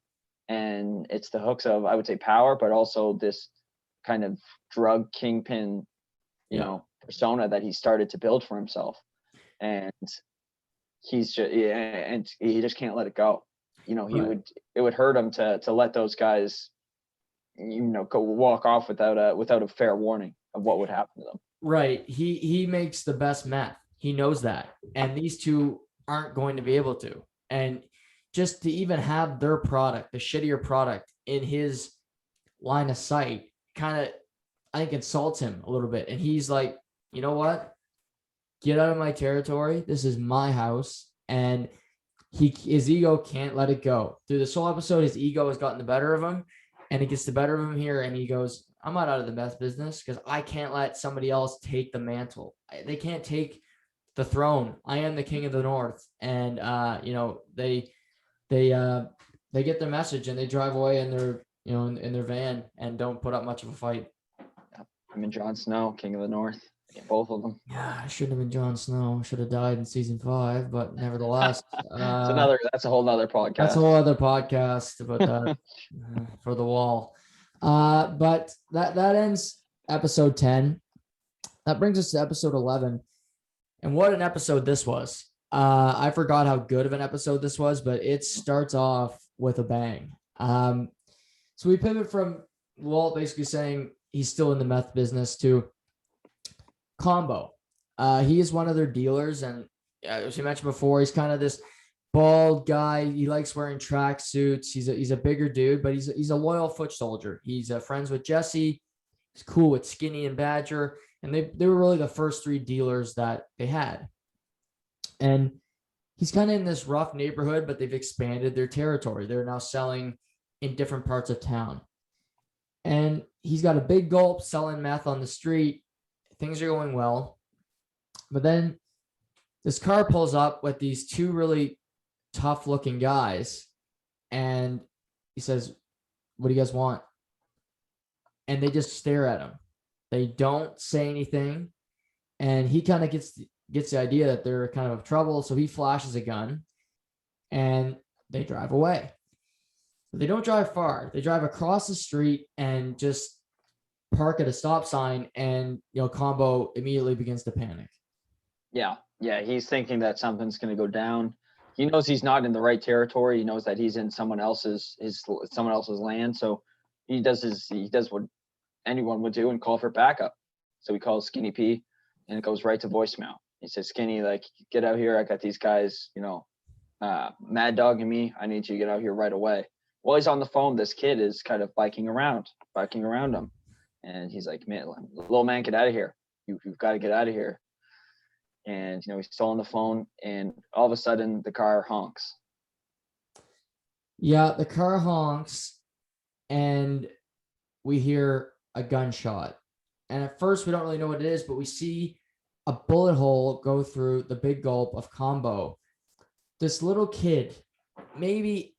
and it's the hooks of, I would say, power, but also this kind of drug kingpin, persona that he started to build for himself. And he just can't let it go. It would hurt him to let those guys, go walk off without a fair warning of what would happen to them. Right. He makes the best meth. He knows that. And these two aren't going to be able to. And just to even have their product, the shittier product, in his line of sight, kind of, I think, insults him a little bit. And he's like, you know what? Get out of my territory. This is my house. And his ego can't let it go. Through this whole episode, his ego has gotten the better of him. And it gets the better of him here. And he goes, I'm not out of the meth business because I can't let somebody else take the mantle. They can't take the throne. I am the king of the North. And, they get their message and they drive away in their, in their van and don't put up much of a fight. Jon Snow, king of the North, both of them. Yeah, I shouldn't have been Jon Snow. I should have died in season 5, but nevertheless, that's a whole nother podcast. That's a whole other podcast about that for the wall. But that ends episode 10. That brings us to episode 11. And what an episode this was. I forgot how good of an episode this was, but it starts off with a bang. So we pivot from Walt basically saying he's still in the meth business to Combo. He is one of their dealers, and as you mentioned before, he's kind of this bald guy. He likes wearing track suits. He's a bigger dude, but he's a loyal foot soldier. He's friends with Jesse. He's cool with Skinny and Badger, and they were really the first 3 dealers that they had. And he's kind of in this rough neighborhood, but they've expanded their territory. They're now selling in different parts of town. And he's got a big gulp selling meth on the street. Things are going well. But then this car pulls up with these 2 really tough looking guys. And he says, "What do you guys want?" And they just stare at him. They don't say anything. And he kind of gets the idea that they're kind of trouble. So he flashes a gun and they drive away. But they don't drive far. They drive across the street and just park at a stop sign, and Combo immediately begins to panic. Yeah. He's thinking that something's going to go down. He knows he's not in the right territory. He knows that he's in someone else's land. So he does what anyone would do and call for backup. So he calls Skinny P, and it goes right to voicemail. He says, "Skinny, like, get out here. I got these guys, mad dogging me. I need you to get out here right away." While he's on the phone, this kid is kind of biking around him. And he's like, "Man, little man, get out of here. You've got to get out of here." And, he's still on the phone, and all of a sudden the car honks. Yeah, the car honks, and we hear a gunshot. And at first we don't really know what it is, but we see a bullet hole go through the big gulp of Combo. This little kid, maybe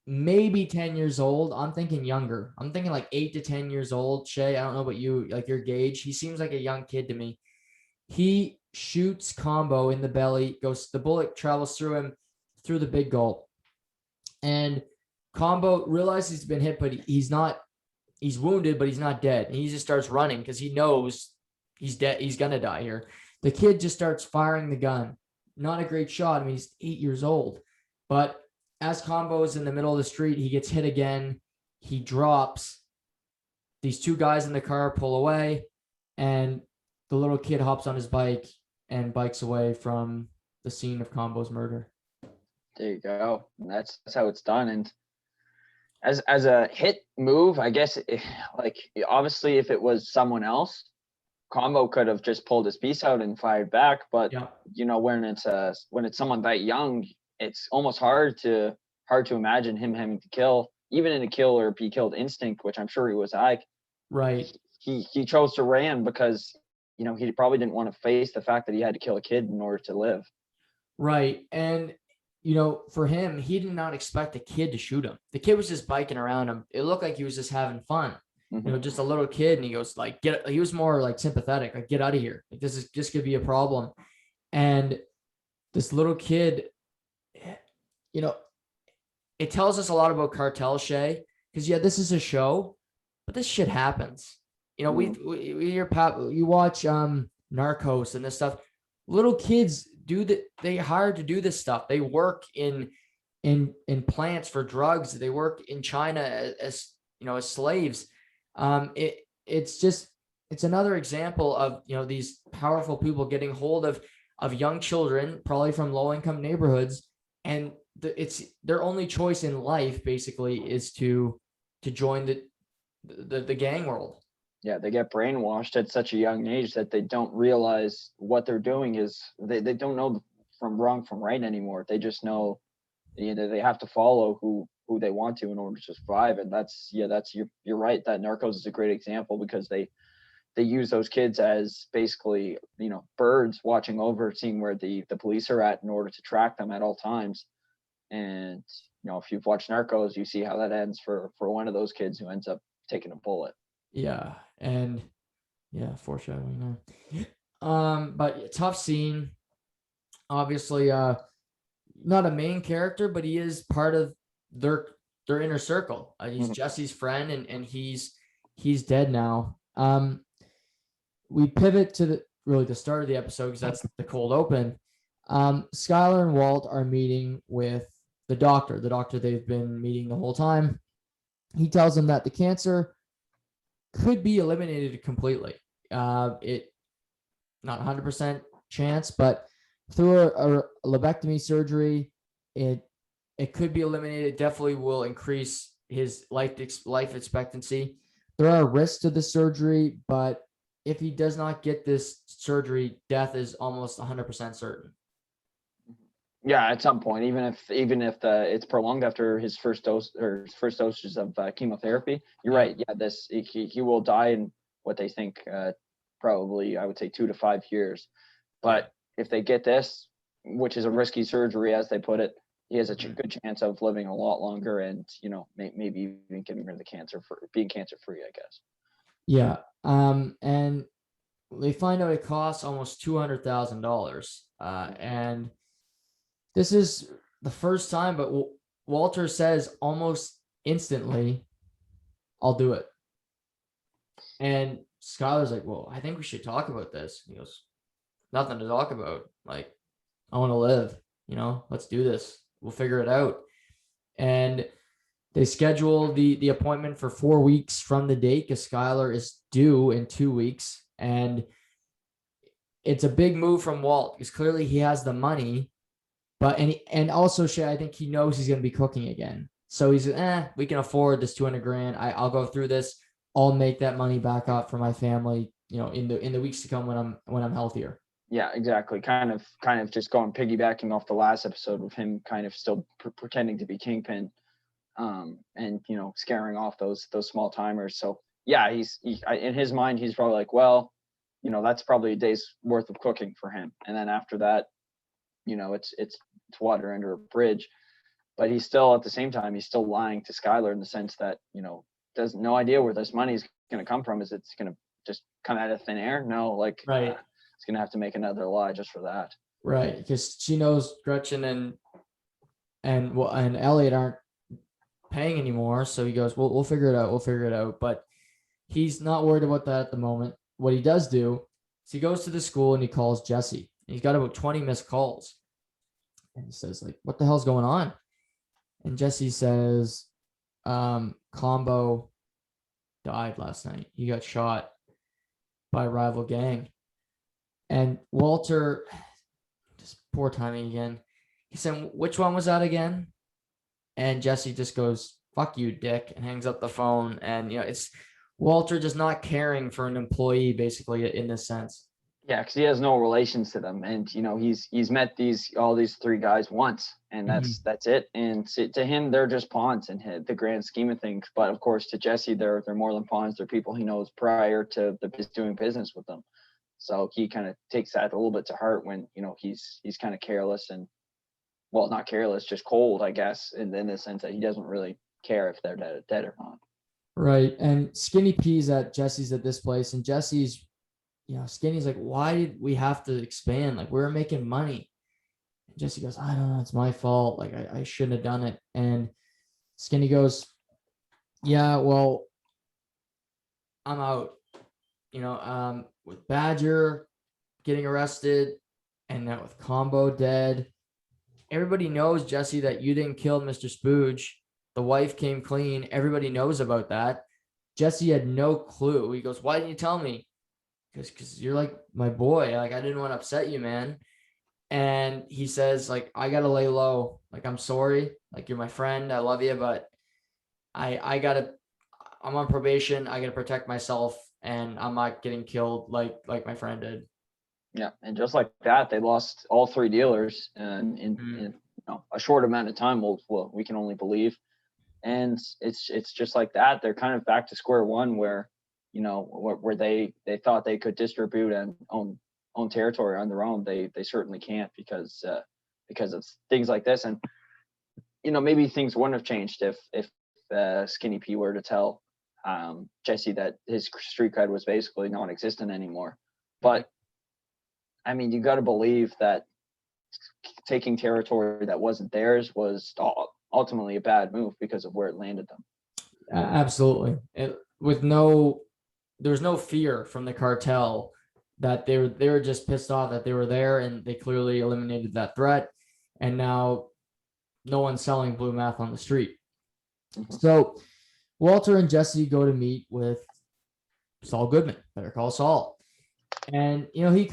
10 years old. I'm thinking younger. I'm thinking like 8 to 10 years old. Shay, I don't know about you, like your gauge. He seems like a young kid to me. He shoots Combo in the belly. The bullet travels through him, through the big gulp. And Combo realizes he's been hit, but he's wounded, but he's not dead. And he just starts running because he knows he's dead. He's going to die here. The kid just starts firing the gun. Not a great shot. I mean, he's 8 years old, but as Combo is in the middle of the street, he gets hit again. He drops. These two guys in the car pull away, and the little kid hops on his bike and bikes away from the scene of Combo's murder. There you go. That's how it's done. And as a hit move, I guess, like, obviously if it was someone else, Combo could have just pulled his piece out and fired back. But Yeah. when it's someone that young, it's almost hard to imagine him having to kill, even in a kill or be killed instinct, which I'm sure he was like. Right. He chose to ran because he probably didn't want to face the fact that he had to kill a kid in order to live. Right. And for him, he did not expect the kid to shoot him. The kid was just biking around him. It looked like he was just having fun. Mm-hmm. Just a little kid, and he goes like, he was more like sympathetic, like, get out of here. Like, this could be a problem. And this little kid, it tells us a lot about cartel, Shay, because this is a show, but this shit happens. We hear you watch Narcos and this stuff. Little kids they hired to do this stuff. They work in plants for drugs. They work in China as slaves. It's another example of these powerful people getting hold of young children, probably from low income neighborhoods, and it's their only choice in life basically is to join the gang world. Yeah, they get brainwashed at such a young age that they don't realize what they're doing is they don't know from wrong from right anymore. They just know they have to follow who they want to in order to survive. And you're right. That Narcos is a great example because they use those kids as basically, birds watching over, seeing where the police are at in order to track them at all times. And, if you've watched Narcos, you see how that ends for one of those kids who ends up taking a bullet. Yeah. And foreshadowing there. But tough scene. Obviously, not a main character, but he is part of their inner circle. He's Jesse's friend, and he's dead now. We pivot to the start of the episode because that's the cold open. Skylar and Walt are meeting with the doctor they've been meeting the whole time. He tells them that the cancer could be eliminated completely. It not 100% chance, but through a lobectomy surgery, it could be eliminated. It definitely will increase his life expectancy. There are risks to the surgery, but if he does not get this surgery, death is almost 100% certain. Yeah, at some point, even if it's prolonged after his first dose or his first doses of chemotherapy, you're right. Yeah, he will die in what they think probably, I would say, 2 to 5 years. But if they get this, which is a risky surgery, as they put it, he has a good chance of living a lot longer and, maybe even getting rid of the cancer, for being cancer free, I guess. Yeah. And they find out it costs almost $200,000. And this is the first time, but Walter says almost instantly, I'll do it. And Skylar's like, well, I think we should talk about this. He goes, nothing to talk about. Like, I want to live, let's do this. We'll figure it out. And they schedule the appointment for 4 weeks from the date because Skylar is due in 2 weeks. And it's a big move from Walt because clearly he has the money, but, and also I think he knows he's going to be cooking again. So he's, we can afford this $200,000. I'll go through this. I'll make that money back up for my family, in the weeks to come when I'm healthier. Yeah, exactly. Kind of just piggybacking off the last episode with him kind of still pretending to be Kingpin, and scaring off those small timers. So yeah, he's in his mind, he's probably like, well, that's probably a day's worth of cooking for him. And then after that, it's water under a bridge. But he's still, at the same time, he's still lying to Skylar in the sense that, does no idea where this money is going to come from. Is it's going to just come out of thin air? No, like, right. It's going to have to make another lie just for that. Right. Because she knows Gretchen and Elliot aren't paying anymore. So he goes, we'll figure it out. We'll figure it out. But he's not worried about that at the moment. What he does do So he goes to the school and he calls Jesse. He's got about 20 missed calls. And he says, like, what the hell's going on? And Jesse says, Combo died last night. He got shot by a rival gang. And Walter, just poor timing again. He said, which one was that again? And Jesse just goes, fuck you, dick, and hangs up the phone. And, it's Walter just not caring for an employee, basically, in this sense. Yeah, because he has no relations to them, and he's met all these three guys once, and that's it. And to him, they're just pawns in the grand scheme of things. But of course, to Jesse, they're more than pawns. They're people he knows prior to doing business with them. So he kind of takes that a little bit to heart when he's kind of careless and, well, not careless, just cold, I guess, in the sense that he doesn't really care if they're dead or not. Right. And Skinny P's at Jesse's at this place, and Jesse's, Skinny's like, why did we have to expand? Like, we're making money. And Jesse goes, I don't know, it's my fault. Like, I shouldn't have done it. And Skinny goes, yeah, well, I'm out. With Badger getting arrested and now with Combo dead, everybody knows, Jesse, that you didn't kill Mr. Spooge. The wife came clean. Everybody knows about that. Jesse had no clue. He goes, why didn't you tell me? Because you're like my boy. Like, I didn't want to upset you, man. And he says, like, I got to lay low. Like, I'm sorry. Like, you're my friend. I love you, but I'm on probation. I got to protect myself, and I'm not getting killed like my friend did. Yeah, and just like that, they lost all three dealers in a short amount of time. We can only believe, and it's just like that. They're kind of back to square one, where where they thought they could distribute and own territory on their own. They certainly can't because of things like this. And maybe things wouldn't have changed if Skinny P were to tell Jesse that his street cred was basically non-existent anymore. But I mean, you got to believe that taking territory that wasn't theirs was ultimately a bad move because of where it landed them. Absolutely. There's no fear from the cartel that they were just pissed off that they were there, and they clearly eliminated that threat. And now no one's selling blue meth on the street. Mm-hmm. So Walter and Jesse go to meet with Saul Goodman, better call Saul. And, he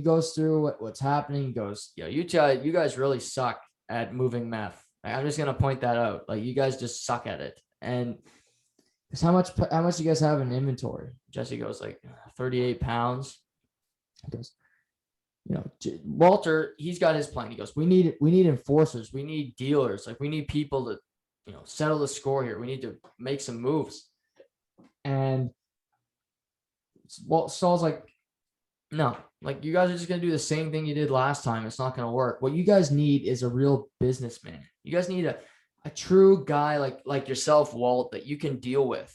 goes through what's happening. He goes, you guys really suck at moving meth. I'm just going to point that out. Like, you guys just suck at it. And how much do you guys have in inventory? Jesse goes, like, 38 pounds. He goes, Walter, he's got his plan. He goes, we need enforcers. We need dealers. Like, we need people to, settle the score here. We need to make some moves. And Saul's like, no, like, you guys are just going to do the same thing you did last time. It's not going to work. What you guys need is a real businessman. You guys need a true guy like yourself, Walt, that you can deal with.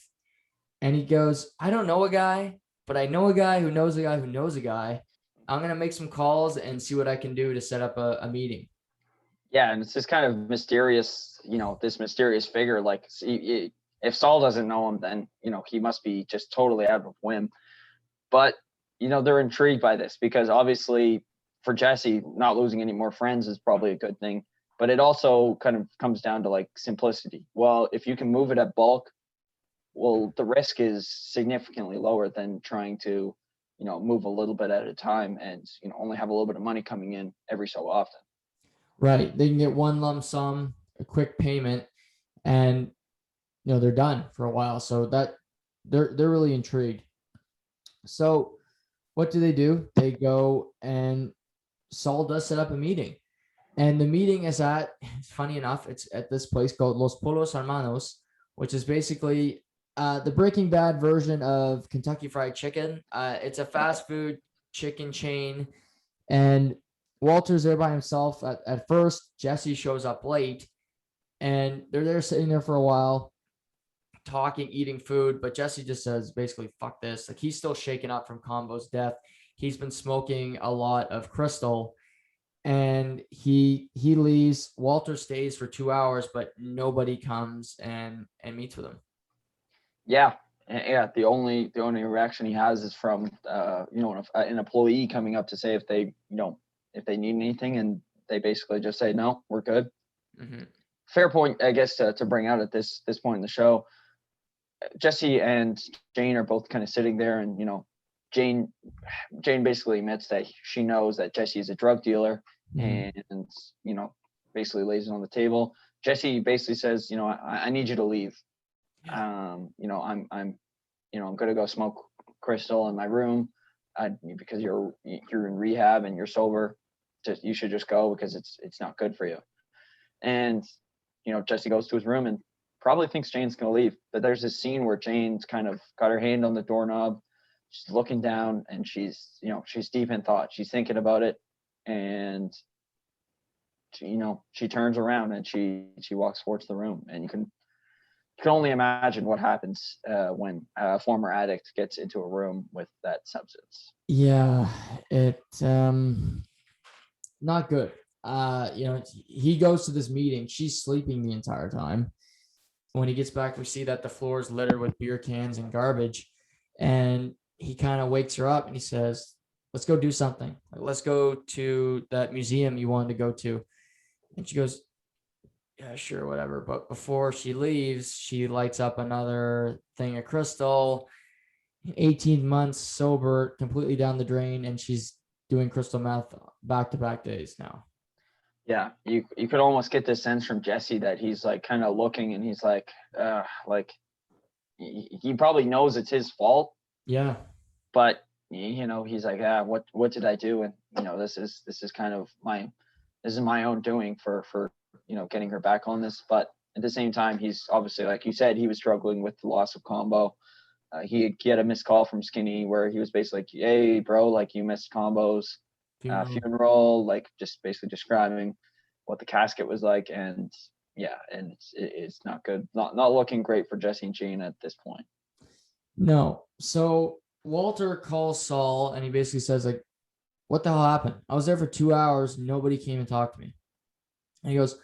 And he goes, I don't know a guy, but I know a guy who knows a guy who knows a guy. I'm going to make some calls and see what I can do to set up a meeting. Yeah, and it's this kind of mysterious, this mysterious figure. Like, if Saul doesn't know him, then, he must be just totally out of whim. But they're intrigued by this because obviously for Jesse, not losing any more friends is probably a good thing. But it also kind of comes down to, like, simplicity. Well, if you can move it at bulk, well, the risk is significantly lower than trying to, move a little bit at a time and, only have a little bit of money coming in every so often. Right. They can get one lump sum, a quick payment, and, they're done for a while. So that they're really intrigued. So what do? They go, and Saul does set up a meeting. And the meeting is funny enough, it's at this place called Los Polos Hermanos, which is basically the Breaking Bad version of Kentucky Fried Chicken. It's a fast food chicken chain. And Walter's there by himself. At first, Jesse shows up late, and they're there sitting there for a while, talking, eating food, but Jesse just says basically, fuck this. Like, he's still shaken up from Combo's death. He's been smoking a lot of crystal, and he leaves. Walter stays for 2 hours, but nobody comes and meets with him. Yeah, And yeah, the only reaction he has is from an employee coming up to say if they if they need anything, and they basically just say no, we're good. Mm-hmm. Fair point, I guess, to bring out at this point in the show. Jesse and Jane are both kind of sitting there, and Jane Jane basically admits that she knows that Jesse is a drug dealer, Mm-hmm. and basically lays it on the table. Jesse basically says, I need you to leave. Yeah. I'm gonna go smoke crystal in my room, because you're in rehab and you're sober. You should just go because it's not good for you. And Jesse goes to his room and probably thinks Jane's gonna leave. But there's this scene where Jane's kind of got her hand on the doorknob. She's looking down and she's deep in thought. She's thinking about it, and she turns around and she walks towards the room. And you can only imagine what happens when a former addict gets into a room with that substance. Yeah, it not good. He goes to this meeting. She's sleeping the entire time. When he gets back, we see that the floor is littered with beer cans and garbage. And he kind of wakes her up and he says, let's go do something. Like, let's go to that museum you wanted to go to. And she goes, yeah, sure, whatever. But before she leaves, she lights up another thing of crystal. 18 months sober, completely down the drain, and she's doing crystal meth back-to-back days now. Yeah, you could almost get this sense from Jesse that he's like kind of looking, and he's like he probably knows it's his fault. Yeah. But he's like, what did I do? And this is kind of my own doing for getting her back on this. But at the same time, he's obviously, like you said, he was struggling with the loss of Combo. He had a missed call from Skinny where he was basically like, hey bro, like, you missed Combo's funeral, like just basically describing what the casket was like. And yeah, and it's not good, not looking great for Jesse and Jane at this point. No. So Walter calls Saul and he basically says, like, what the hell happened? I was there for 2 hours. Nobody came and talked to me. And he goes,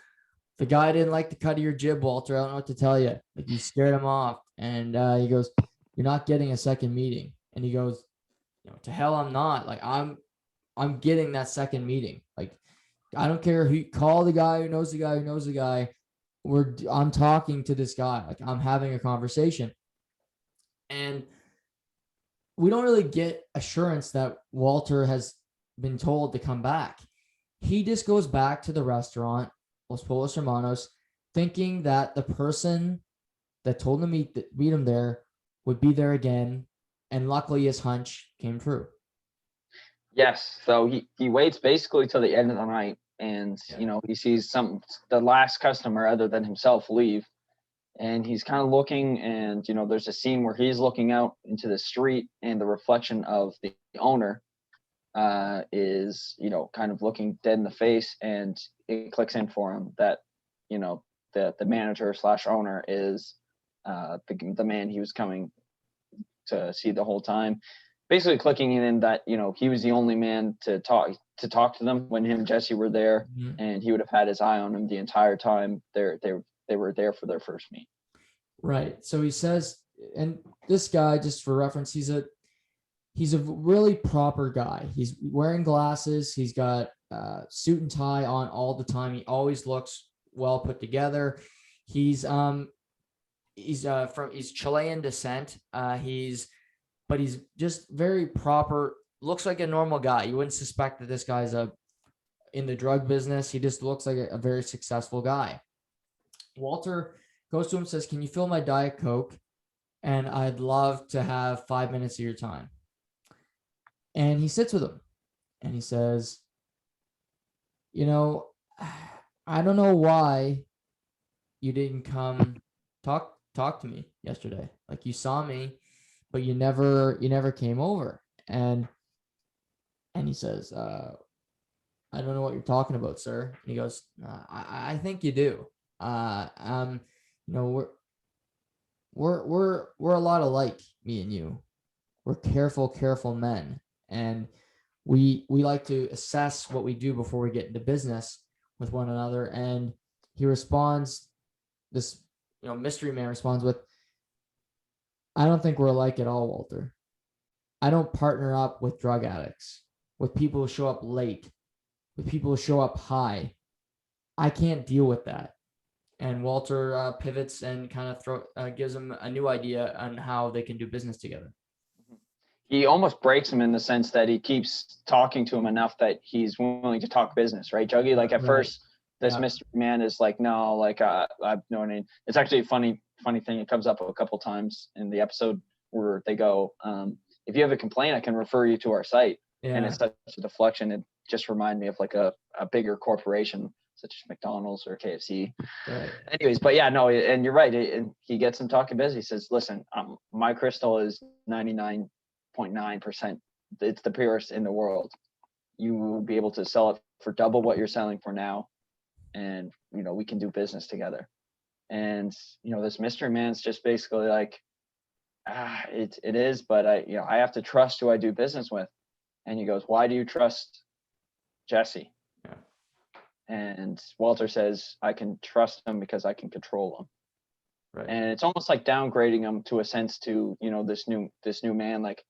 the guy didn't like the cut of your jib, Walter. I don't know what to tell you. Like, you scared him off. And he goes, you're not getting a second meeting. And he goes, to hell I'm not. Like, I'm getting that second meeting. Like, I don't care who, call the guy who knows the guy who knows the guy. I'm talking to this guy. Like, I'm having a conversation. And we don't really get assurance that Walter has been told to come back. He just goes back to the restaurant, Los Polos Hermanos, thinking that the person that told him to meet him there would be there again. And luckily his hunch came true. Yes. So he waits basically till the end of the night, and he sees the last customer other than himself leave. And he's kind of looking, and there's a scene where he's looking out into the street, and the reflection of the owner is kind of looking dead in the face, and it clicks in for him that the manager / owner is the man he was coming to see the whole time, basically clicking in that he was the only man to talk to them when him and Jesse were there. Mm-hmm. And he would have had his eye on him the entire time they were there for their first meet. Right. So he says, and this guy, just for reference, he's a really proper guy. He's wearing glasses. He's got suit and tie on all the time. He always looks well put together. He's Chilean descent. But he's just very proper. Looks like a normal guy. You wouldn't suspect that this guy's in the drug business. He just looks like a very successful guy. Walter goes to him and says, can you fill my Diet Coke? And I'd love to have 5 minutes of your time. And he sits with him and he says, I don't know why you didn't come talk to me yesterday. Like, you saw me, but you never came over. And he says, I don't know what you're talking about, sir. And he goes, I think you do. We're a lot alike, me and you. We're careful men. And we like to assess what we do before we get into business with one another. And he responds, this mystery man responds with, I don't think we're alike at all, Walter. I don't partner up with drug addicts, with people who show up late, with people who show up high. I can't deal with that. And Walter pivots and kind of gives him a new idea on how they can do business together. He almost breaks him in the sense that he keeps talking to him enough that he's willing to talk business, right, Juggy? Like at first, this mystery man is like, no, like I know what I mean. It's actually a funny thing. It comes up a couple times in the episode where they go, if you have a complaint, I can refer you to our site. Yeah. And it's such a deflection. It just reminded me of like a bigger corporation such as McDonald's or KFC. Right. Anyways, but yeah, no, and you're right. He gets him talking business. He says, listen, my crystal is 99.9%. It's the purest in the world. You will be able to sell it for double what you're selling for now. And, we can do business together. And, this mystery man's just basically like, it is, but I have to trust who I do business with. And he goes, why do you trust Jesse? Yeah. And Walter says, I can trust him because I can control him. Right. And it's almost like downgrading him to a sense to, this new man, like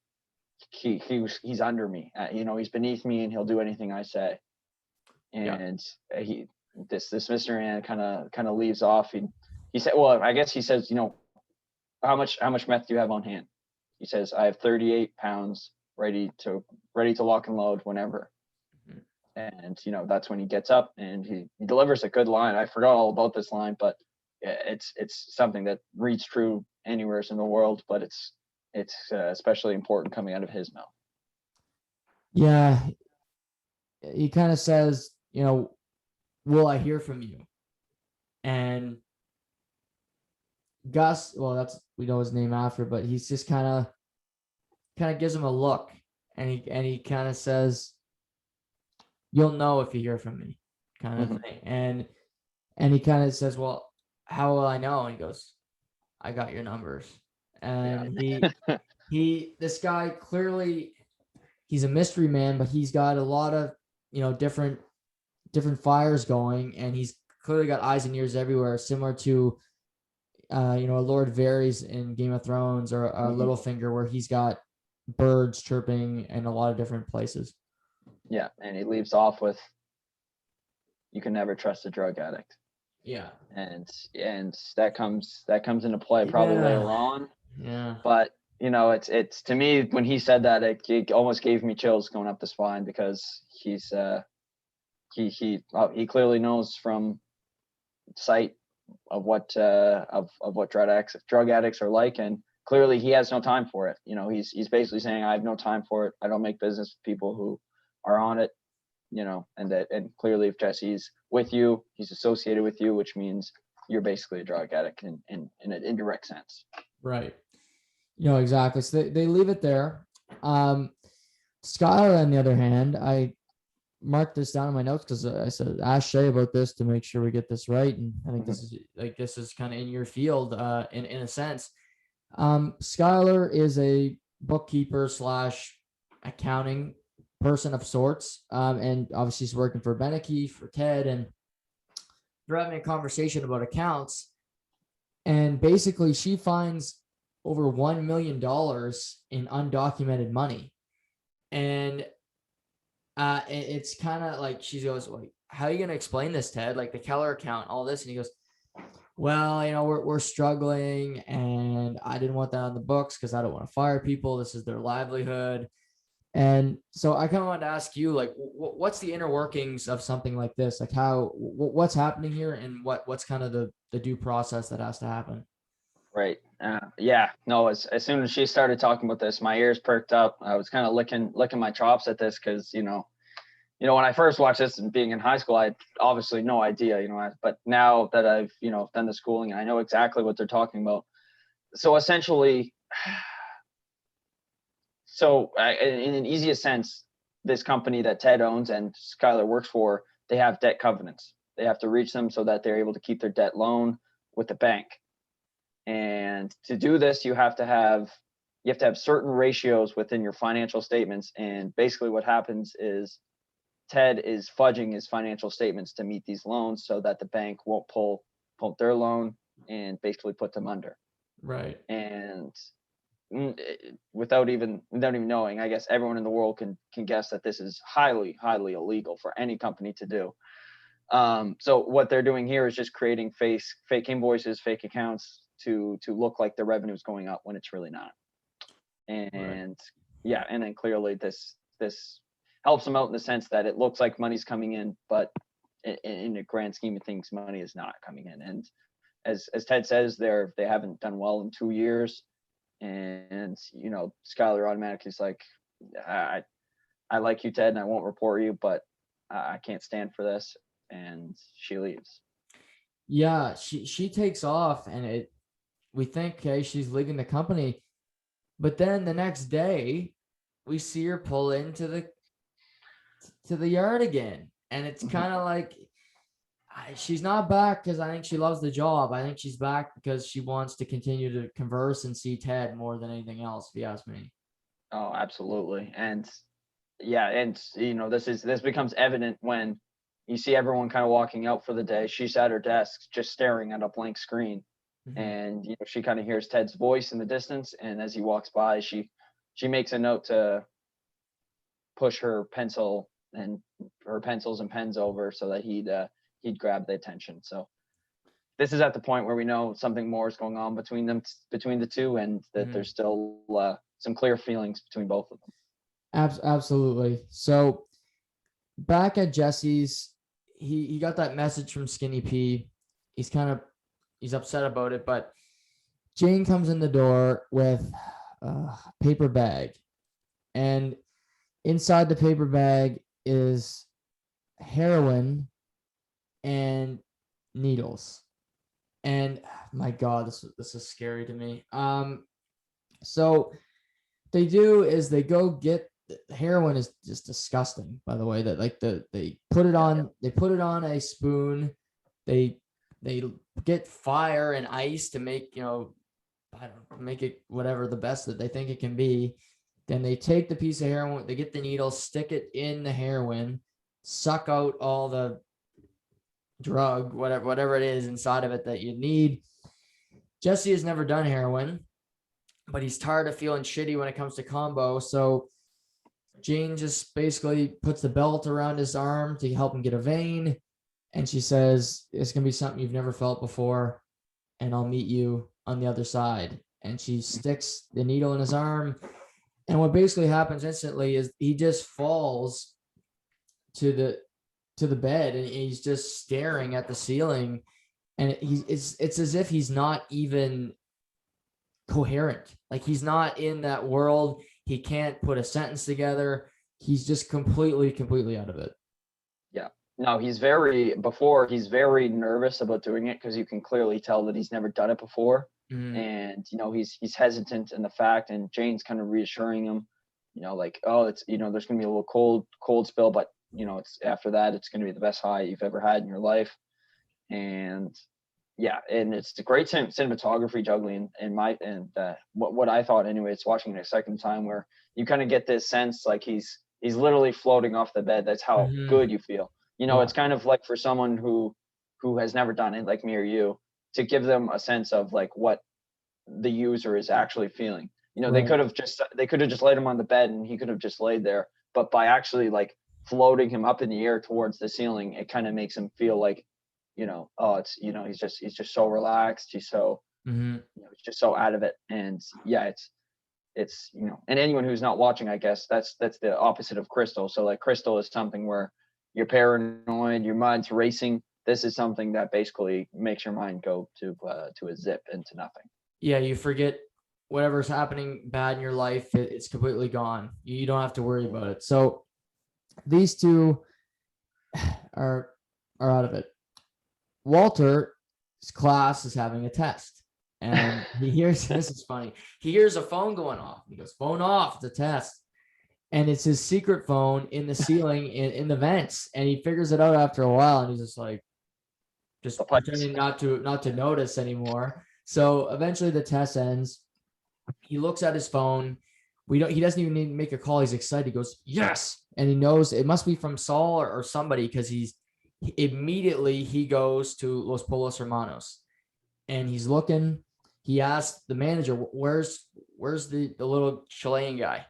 he's under me, he's beneath me and he'll do anything I say. And this Mr. Man kind of leaves off. He said, well, I guess he says, how much meth do you have on hand? He says, I have 38 pounds ready to lock and load whenever. And, that's when he gets up and he delivers a good line. I forgot all about this line, but it's something that reads true anywhere in the world, but it's especially important coming out of his mouth. Yeah. He kind of says, will I hear from you? And Gus, well, we know his name after, but he's just kind of gives him a look, and he kind of says, you'll know if you hear from me, kind of thing. And he kind of says, well, how will I know? And he goes, I got your numbers. And this guy clearly, he's a mystery man, but he's got a lot of, different fires going, and he's clearly got eyes and ears everywhere, similar to a Lord Varys in Game of Thrones, or a Littlefinger, where he's got birds chirping in a lot of different places. Yeah, and he leaves off with, you can never trust a drug addict. Yeah. And that comes into play probably later on. Yeah. But it's to me, when he said that, it almost gave me chills going up the spine, because he's he clearly knows from sight of what drug addicts are like, and clearly he has no time for it. He's basically saying, I have no time for it. I don't make business with people who are on it, and clearly if Jesse's with you, he's associated with you, which means you're basically a drug addict in an indirect sense. Right. Exactly. So they leave it there. Skylar, on the other hand, I marked this down in my notes because I said, ask Shay about this to make sure we get this right. And I think this is kind of in your field, in a sense. Skylar is a bookkeeper / accounting person of sorts. And obviously he's working for Beneke, for Ted, and they're having a conversation about accounts. And basically she finds over $1 million in undocumented money. And it's kind of like, she goes, like, how are you going to explain this, Ted? Like the Keller account, all this. And he goes, well, we're struggling, and I didn't want that on the books because I don't want to fire people. This is their livelihood. And so I kind of wanted to ask you, like, what's the inner workings of something like this? Like what's happening here, and what's kind of the due process that has to happen? Right. Yeah. No, as soon as she started talking about this, my ears perked up. I was kind of licking my chops at this because, when I first watched this and being in high school, I had obviously no idea, but now that I've, done the schooling, and I know exactly what they're talking about. So essentially, in an easiest sense, this company that Ted owns and Skylar works for, they have debt covenants. They have to reach them so that they're able to keep their debt loan with the bank. And to do this, you have to have certain ratios within your financial statements. And basically what happens is Ted is fudging his financial statements to meet these loans so that the bank won't pull their loan and basically put them under. Right. And without even knowing, I guess everyone in the world can guess that this is highly illegal for any company to do. So what they're doing here is just creating fake invoices, fake accounts to look like the revenue is going up when it's really not. And Right. yeah, and then clearly this helps them out in the sense that it looks like money's coming in, but in the grand scheme of things, money is not coming in. And as Ted says, they haven't done well in 2 years. And Skylar automatically is like, I like you, Ted, and I won't report you, but I can't stand for this, and she leaves. Yeah, she takes off, and we think, okay, she's leaving the company, but then the next day we see her pull into the yard again, and it's kind of like she's not back because I think she loves the job. I think she's back because she wants to continue to converse and see Ted more than anything else, if you ask me. Oh, absolutely. And yeah, and this becomes evident when you see everyone kind of walking out for the day. She's at her desk just staring at a blank screen. Mhm. And she kind of hears Ted's voice in the distance, and as he walks by, she makes a note to push her pencils and pens over so that he'd grab the attention. So this is at the point where we know something more is going on between the two, and that Mhm. there's still some clear feelings between both of them. Absolutely. So back at Jesse's, he got that message from Skinny P. He's upset about it, but Jane comes in the door with a paper bag, and inside the paper bag is heroin and needles. And my God, this is scary to me. So they do is they go get heroin is just disgusting, by the way. That like they put it Yeah. on a spoon. They get fire and ice to make I don't know, make it whatever the best that they think it can be. Then they take the piece of heroin, they get the needle, stick it in the heroin, suck out all the drug, whatever it is inside of it that you need. Jesse has never done heroin, but he's tired of feeling shitty when it comes to combo. So Jane just basically puts the belt around his arm to help him get a vein. And she says, it's going to be something you've never felt before. And I'll meet you on the other side. And she sticks the needle in his arm. And what basically happens instantly is he just falls to the bed, and he's just staring at the ceiling. And it's as if he's not even coherent. Like he's not in that world. He can't put a sentence together. He's just completely out of it. Yeah. No, he's very nervous about doing it because you can clearly tell that he's never done it before. Mm. And he's hesitant in the fact, and Jane's kind of reassuring him, like, oh, it's there's gonna be a little cold spill, but it's after that it's gonna be the best high you've ever had in your life. And yeah, and it's the great cinematography juggling what I thought anyway. It's watching it a second time where you kind of get this sense like he's literally floating off the bed. That's how Mm-hmm. good you feel. Yeah. It's kind of like for someone who has never done it, like me or you, to give them a sense of like what the user is actually feeling. They Right. could have just laid him on the bed and he could have just laid there, but by actually like floating him up in the air towards the ceiling, it kind of makes him feel like, oh, it's he's just so relaxed. He's so Mm-hmm. he's just so out of it. And yeah, it's and anyone who's not watching, I guess that's the opposite of Crystal. So like Crystal is something where you're paranoid, your mind's racing. This is something that basically makes your mind go to a zip into nothing. Yeah, you forget whatever's happening bad in your life. It's completely gone. You don't have to worry about it. So these two are out of it. Walter's class is having a test, and he hears this is funny. He hears a phone going off. He goes, "Phone off! It's a test." And it's his secret phone in the ceiling in the vents. And he figures it out after a while, and he's just like, just pretending not to notice anymore. So eventually the test ends. He looks at his phone. He doesn't even need to make a call. He's excited. He goes, yes. And he knows it must be from Saul or somebody, because immediately he goes to Los Polos Hermanos, and he's looking. He asked the manager, where's where's the little Chilean guy?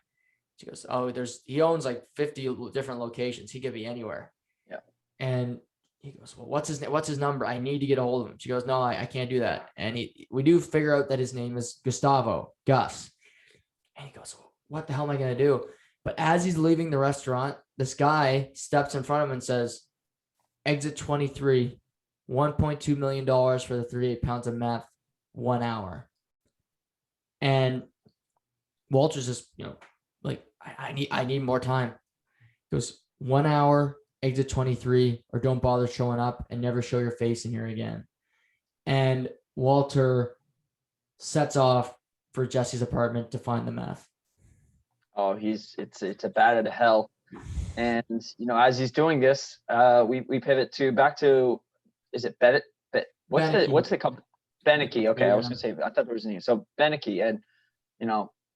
She goes, oh, he owns like 50 different locations. He could be anywhere. Yeah. And he goes, well, what's his number? I need to get a hold of him. She goes, no, I can't do that. And we do figure out that his name is Gus. And he goes, well, what the hell am I going to do? But as he's leaving the restaurant, this guy steps in front of him and says, exit 23, $1.2 million for the 38 pounds of meth, 1 hour. And Walter's just, like, I need more time. He goes, 1 hour, exit 23, or don't bother showing up and never show your face in here again. And Walter sets off for Jesse's apartment to find the meth. Oh, it's a bat out of hell. And as he's doing this, we pivot back to, is it Bennett? What's the company? Beneke. Okay, yeah. I was gonna say, I thought there was a name. So Beneke, and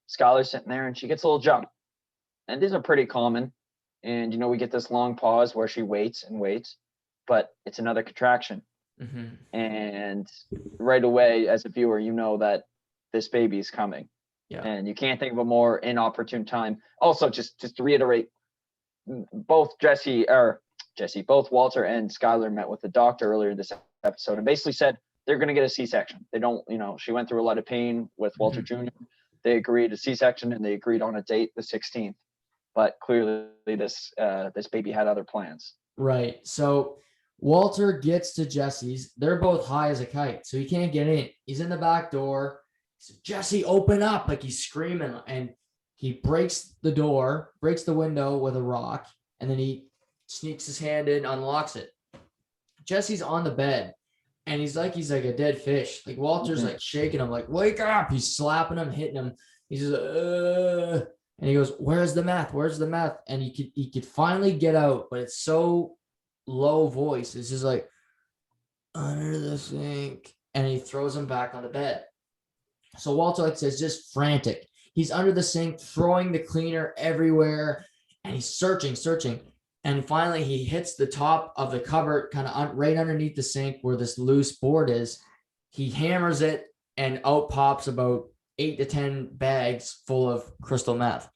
Skylar's sitting there, and she gets a little jump. And these are pretty common. And we get this long pause where she waits and waits, but it's another contraction. Mm-hmm. And right away, as a viewer, that this baby is coming. Yeah. And you can't think of a more inopportune time. Also, just to reiterate, both both Walter and Skylar met with the doctor earlier this episode and basically said they're going to get a C-section. They don't, she went through a lot of pain with Walter Jr. They agreed a C-section, and they agreed on a date, the 16th. But clearly this baby had other plans. Right. So Walter gets to Jesse's. They're both high as a kite, so he can't get in. He's in the back door. He says, Jesse, open up. Like, he's screaming, and he breaks the window with a rock, and then he sneaks his hand in, unlocks it. Jesse's on the bed, and he's like a dead fish. Like, Walter's like shaking him, like, wake up. He's slapping him, hitting him. He says, and he goes, where's the meth? Where's the meth? And he could finally get out, but it's so low voice. It's just like, under the sink. And he throws him back on the bed. So Walter, like, says, just frantic. He's under the sink, throwing the cleaner everywhere, and he's searching. And finally, he hits the top of the cupboard, kind of right underneath the sink where this loose board is. He hammers it, and out pops about 8 to 10 bags full of crystal meth.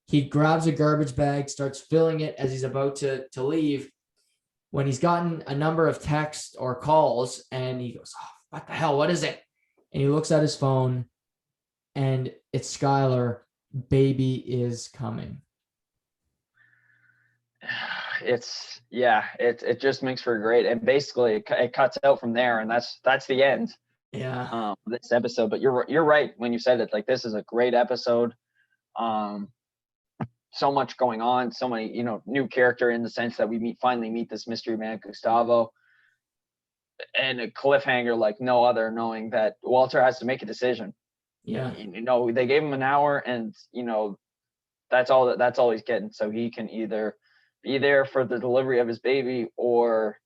He grabs a garbage bag, starts filling it as he's about to leave, when he's gotten a number of texts or calls, and he goes, oh, what the hell? What is it? And he looks at his phone, and it's Skylar. Baby is coming. It just makes for great, and basically it cuts out from there, and that's the end. Yeah. This episode. But you're right when you said it. Like, this is a great episode. So much going on, so many, new character in the sense that we finally meet this mystery man, Gustavo, and a cliffhanger like no other, knowing that Walter has to make a decision. Yeah. They gave him an hour, and that's all he's getting. So he can either be there for the delivery of his baby, or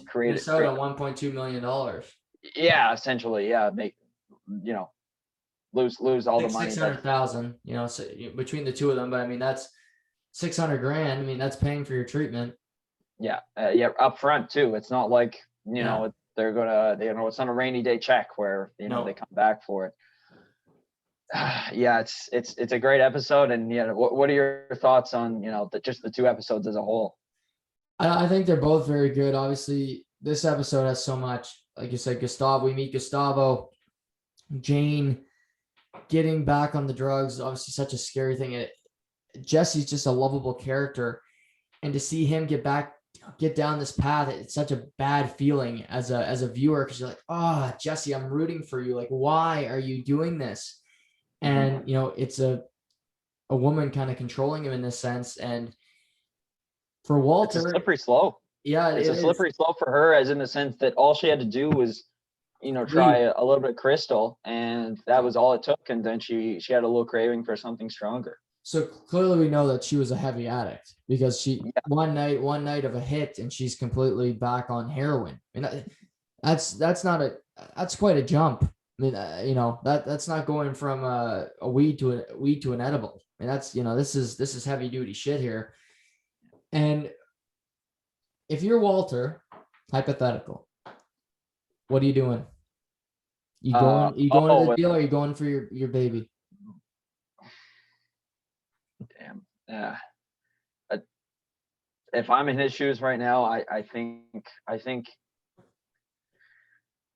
create a $1.2 million. Yeah, essentially, yeah. Make lose all the money. 600,000, so between the two of them. But I mean, that's $600,000. I mean, that's paying for your treatment. Yeah, up front too. It's not like they're gonna, it's not a rainy day check where they come back for it. Yeah, it's a great episode. And what are your thoughts on just the two episodes as a whole? I think they're both very good. Obviously, this episode has so much, like you said, Gustavo. We meet Gustavo, Jane getting back on the drugs, obviously such a scary thing. Jesse's just a lovable character, and to see him get down this path, it's such a bad feeling as a viewer, because you're like, oh, Jesse, I'm rooting for you. Like, why are you doing this? And it's a woman kind of controlling him in this sense. And for Walter, it's a slippery slope. Yeah, it's a slippery slope for her, as in the sense that all she had to do was try a little bit of crystal, and that was all it took. And then she had a little craving for something stronger. So clearly we know that she was a heavy addict, because one night of a hit, and she's completely back on heroin. I mean, that's quite a jump. I mean, that's not going from a weed to an edible. I mean, that's, this is heavy duty shit here. And if you're Walter, hypothetical, what are you doing? You going to the Oh, deal, or you going for your baby? damn. Yeah. Uh, if I'm in his shoes right now, I think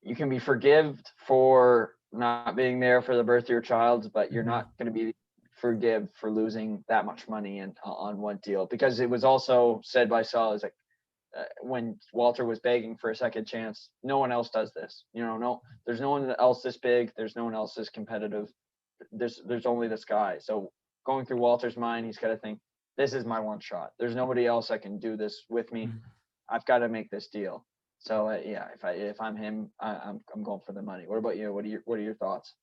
you can be forgived for not being there for the birth of your child, but you're not going to be forgive for losing that much money on one deal, because it was also said by Saul, is like, when Walter was begging for a second chance, no one else does this. No, there's no one else this big. There's no one else this competitive. There's only this guy. So going through Walter's mind, he's got to think, this is my one shot. There's nobody else that can do this with me. I've got to make this deal. So yeah, if I'm him, I'm going for the money. What about you? What are your thoughts?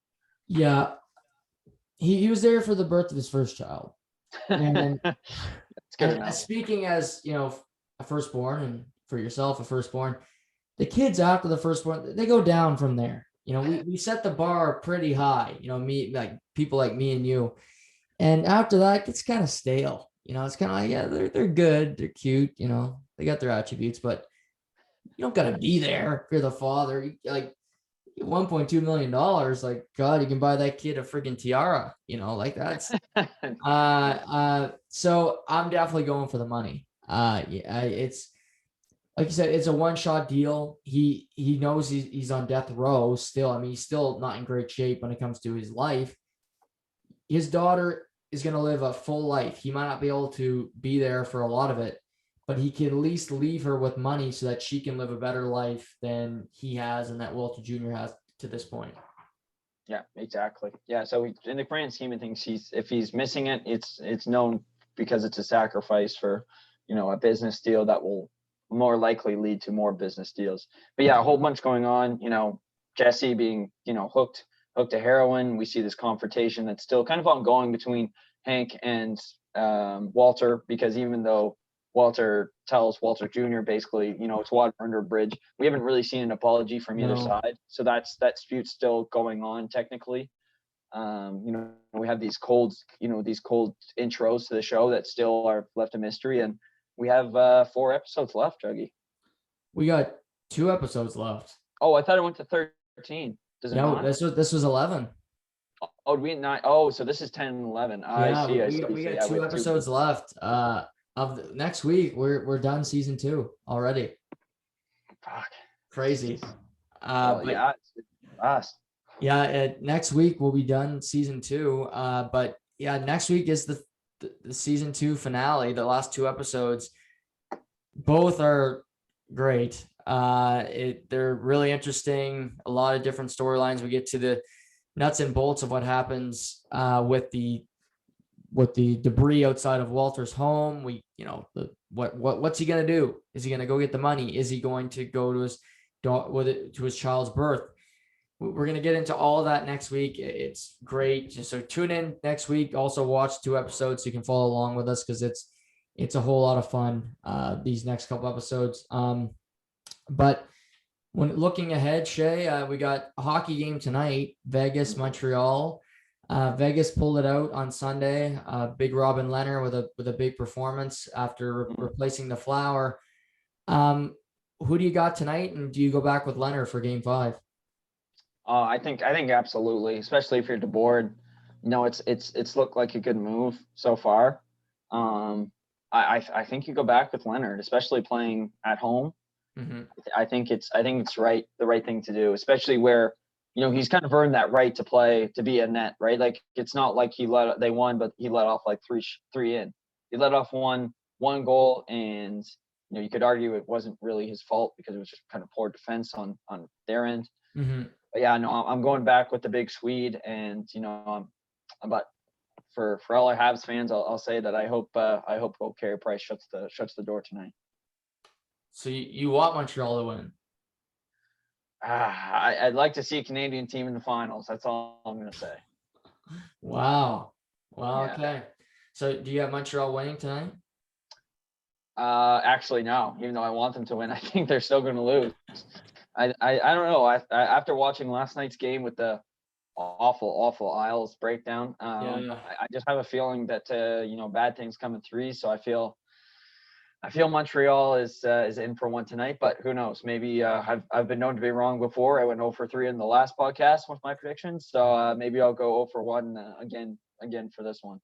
Yeah, he was there for the birth of his first child, and It's good enough. speaking as a firstborn, and for yourself a firstborn, the kids after the firstborn, they go down from there. We set the bar pretty high. Me, like people like me and you, and after that, it's kind of stale. It's kind of like, yeah, they're good, they're cute, they got their attributes, but you don't got to be there if you're the father. Like $1.2 million, like, God, you can buy that kid a freaking tiara, like that's so I'm definitely going for the money. Yeah, it's like you said, it's a one-shot deal. He knows he's on death row still. I mean, he's still not in great shape when it comes to his life. His daughter is going to live a full life. He might not be able to be there for a lot of it, but he can at least leave her with money so that she can live a better life than he has and that Walter Jr. has to this point. Yeah, exactly. Yeah, so in the grand scheme of things, if he's missing it, it's known, because it's a sacrifice for, a business deal that will more likely lead to more business deals. But yeah, a whole bunch going on. Jesse being hooked to heroin. We see this confrontation that's still kind of ongoing between Hank and Walter, because even though Walter tells Walter Jr. basically, it's water under a bridge, we haven't really seen an apology from either side. So that dispute's still going on technically. We have these cold intros to the show that still are left a mystery, and we have 4 episodes left, Dougie. We got 2 episodes left. Oh, I thought it went to 13. Does it not? This was 11. Oh, we not? Oh, so this is 10 and 11. I see. We got 2 episodes left. Next week we're done season 2 already. Fuck. Crazy. Yeah, it's fast. Yeah, next week we'll be done season 2. But yeah, next week is the season 2 finale. The last 2 episodes, both are great. They're really interesting. A lot of different storylines. We get to the nuts and bolts of what happens with the debris outside of Walter's home. What's he gonna do? Is he gonna go get the money? Is he going to go to his child's birth? We're gonna get into all of that next week. It's great. So tune in next week. Also watch 2 episodes so you can follow along with us, because it's a whole lot of fun these next couple episodes. But when looking ahead, Shay, we got a hockey game tonight, Vegas, Montreal. Vegas pulled it out on Sunday. Big Robin Leonard with a big performance after replacing the Flower. Who do you got tonight, and do you go back with Leonard for Game 5? I think absolutely, especially if you're DeBoard. It's looked like a good move so far. I think you go back with Leonard, especially playing at home. Mm-hmm. I think it's the right thing to do, especially where he's kind of earned that right to be a net, right? Like, it's not like they won, but he let off like three in. He let off one goal, and you could argue it wasn't really his fault, because it was just kind of poor defense on their end. Mm-hmm. But yeah, no, I'm going back with the big Swede, and but for all our Habs fans, I'll say that I hope Carey Price shuts the door tonight. So you want Montreal to win? I'd like to see a Canadian team in the finals. That's all I'm going to say. Wow. Yeah. Okay. So do you have Montreal winning tonight? Actually, no. Even though I want them to win, I think they're still going to lose. I don't know. I after watching last night's game with the awful Isles breakdown, I just have a feeling that bad things come in threes. So I feel I feel Montreal is in for one tonight, but who knows? Maybe I've been known to be wrong before. I went 0 for 3 in the last podcast with my predictions, so maybe I'll go 0 for 1 again for this one.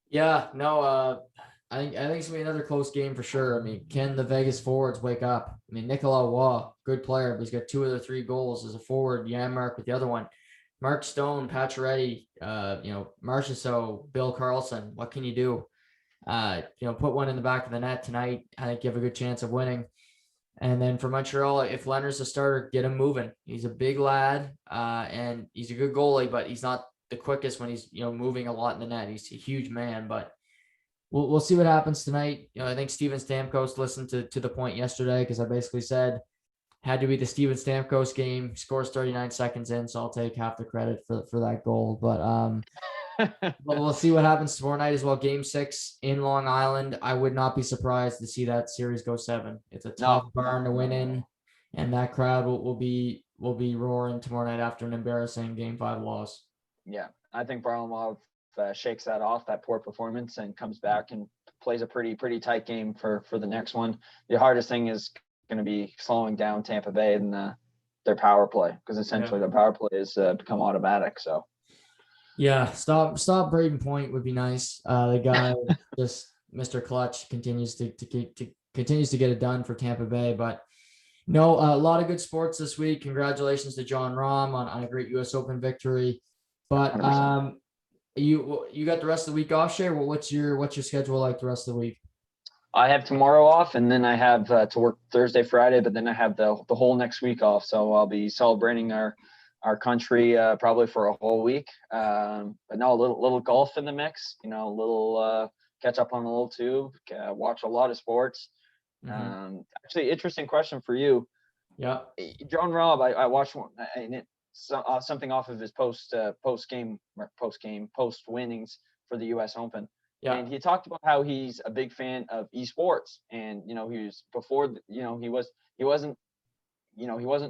Yeah, no, I think it's gonna be another close game for sure. I mean, can the Vegas forwards wake up? I mean, Nicolas Waugh, good player, but he's got 2 of the 3 goals as a forward. Janmark with the other one. Mark Stone, Pacioretty, Marchessault, Bill Carlson. What can you do? Put one in the back of the net tonight. I think you have a good chance of winning. And then for Montreal, if Leonard's the starter, get him moving. He's a big lad, and he's a good goalie, but he's not the quickest when he's moving a lot in the net. He's a huge man, but we'll see what happens tonight. I think Steven Stamkos listened to the point yesterday because I basically said had to be the Steven Stamkos game. Scores 39 seconds in, so I'll take half the credit for that goal. But we'll see what happens tomorrow night as well. Game 6 in Long Island. I would not be surprised to see that series go 7. It's a tough barn to win in, and that crowd will be roaring tomorrow night after an embarrassing Game 5 loss. Yeah, I think Varlamov shakes that off, that poor performance, and comes back and plays a pretty tight game for the next one. The hardest thing is going to be slowing down Tampa Bay and their power play, because essentially their power play has become automatic. So yeah, stop Braden Point would be nice. The guy just Mr. Clutch continues to get it done for Tampa Bay. But no, a lot of good sports this week. Congratulations to John Rahm on a great U.S. Open victory. But 100%. You got the rest of the week off, Shay? Well, what's your schedule like the rest of the week? I have tomorrow off, and then I have to work Thursday, Friday, but then I have the whole next week off. So I'll be celebrating our country probably for a whole week. But no, a little golf in the mix. A little catch up on a little tube. Watch a lot of sports. Mm-hmm. Actually, interesting question for you. Yeah, John Rahm, I watched one, and it something off of his post winnings for the U.S. Open. yeah. And he talked about how he's a big fan of esports, and he was before, he wasn't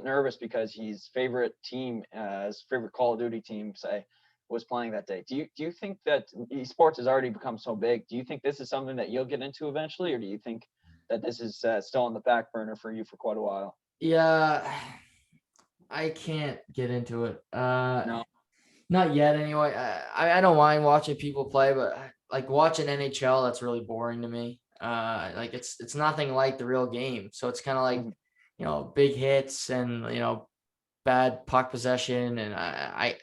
nervous because his favorite team, his favorite Call of Duty team, say, was playing that day. Do you think that esports has already become so big? Do you think this is something that you'll get into eventually, or do you think that this is still on the back burner for you for quite a while? Yeah, I can't get into it. No. Not yet anyway. I don't mind watching people play, but like watching NHL, that's really boring to me. Like it's nothing like the real game. So it's kind of like, big hits and, bad puck possession. And I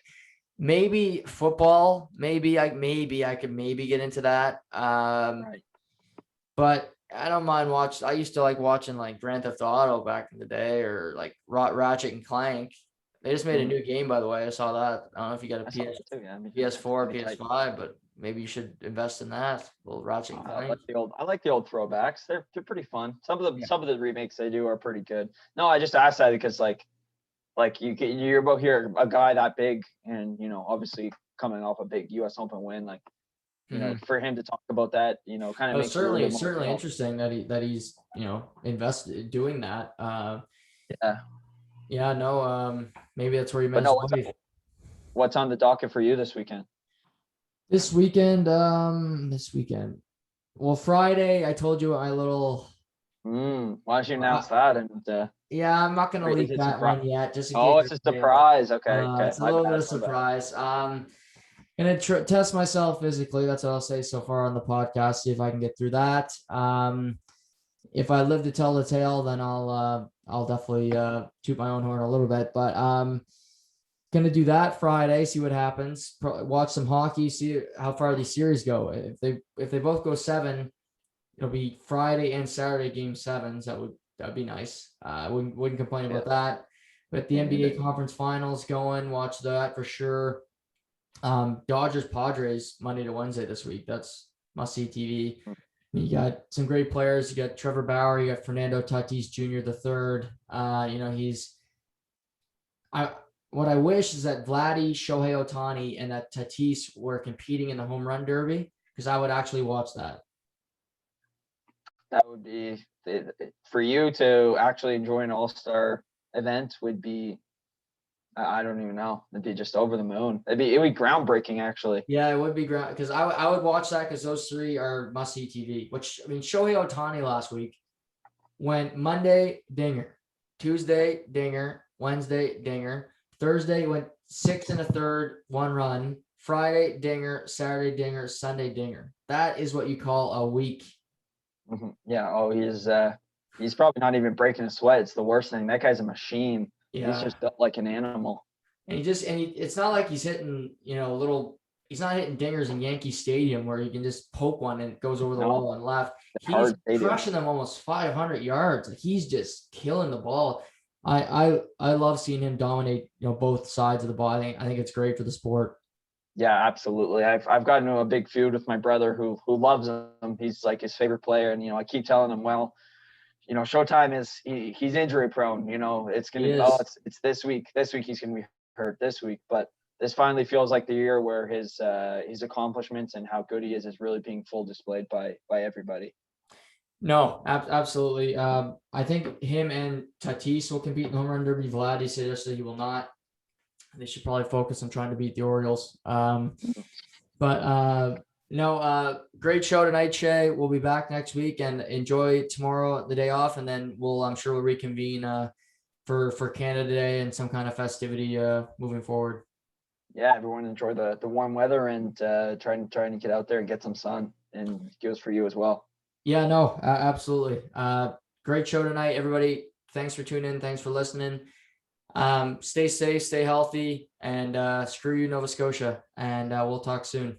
maybe football, maybe I could get into that. Right. But I don't mind watching. I used to like watching like Grand Theft Auto back in the day, or like Ratchet and Clank. They just made a new game, by the way. I saw that. I don't know if you got a PS4, PS5, but maybe you should invest in that. A little Ratchet and Clank. I like the old throwbacks. They're pretty fun. Some of the remakes they do are pretty good. No, I just asked that because like you're about here a guy that big, and obviously coming off a big U.S. Open win, like for him to talk about that, kind of makes certainly interesting that he's invested doing that. Yeah, no, maybe that's where he mentioned. What's on the docket for you this weekend? This weekend. Well, Friday, I told you my little. Why don't you announce that? And yeah, I'm not gonna leak that one yet. Just in case. It's a surprise. Okay. It's a little bit of a surprise. Gonna test myself physically. That's what I'll say so far on the podcast. See if I can get through that. If I live to tell the tale, then I'll definitely toot my own horn a little bit. But gonna do that Friday. See what happens. Watch some hockey. See how far these series go. If they both go 7, it'll be Friday and Saturday game 7s. That'd be nice. I wouldn't complain about that. But the NBA conference finals going. Watch that for sure. Dodgers Padres Monday to Wednesday this week. That's must-see TV. You got some great players. You got Trevor Bauer. You got Fernando Tatis Jr. the third. What I wish is that Vladdy, Shohei Ohtani, and that Tatis were competing in the home run derby, because I would actually watch that. That would be for you to actually enjoy an all-star event would be I don't even know. It'd be just over the moon. It'd be groundbreaking, actually. Yeah, it would be great because I would watch that because those three are must see TV. Which I mean, Shohei Ohtani last week went Monday dinger, Tuesday dinger, Wednesday dinger, Thursday went 6 1/3, 1 run, Friday dinger, Saturday dinger, Sunday dinger. That is what you call a week. Yeah. Oh, he's probably not even breaking a sweat. It's the worst thing. That guy's a machine. Yeah. He's just built like an animal. And it's not like he's hitting, he's not hitting dingers in Yankee Stadium where you can just poke one and it goes over the wall and left. He's crushing them almost 500 yards. He's just killing the ball. I love seeing him dominate, both sides of the ball. I think it's great for the sport. Yeah, absolutely. I've gotten into a big feud with my brother who loves him. He's like his favorite player, and I keep telling him, well, Showtime is he's injury prone. It's gonna it's this week. This week he's gonna be hurt this week, but this finally feels like the year where his accomplishments and how good he is really being full displayed by everybody. No, absolutely. I think him and Tatis will compete in the home run derby. Vladdy said yesterday he will not. They should probably focus on trying to beat the Orioles. But great show tonight, Shay. We'll be back next week and enjoy tomorrow, the day off, and then I'm sure we'll reconvene for Canada Day and some kind of festivity moving forward. Yeah, everyone enjoy the warm weather and trying to get out there and get some sun, and it goes for you as well. Yeah, no, absolutely. Great show tonight, everybody. Thanks for tuning in. Thanks for listening. Stay safe, stay healthy, and screw you, Nova Scotia. And we'll talk soon.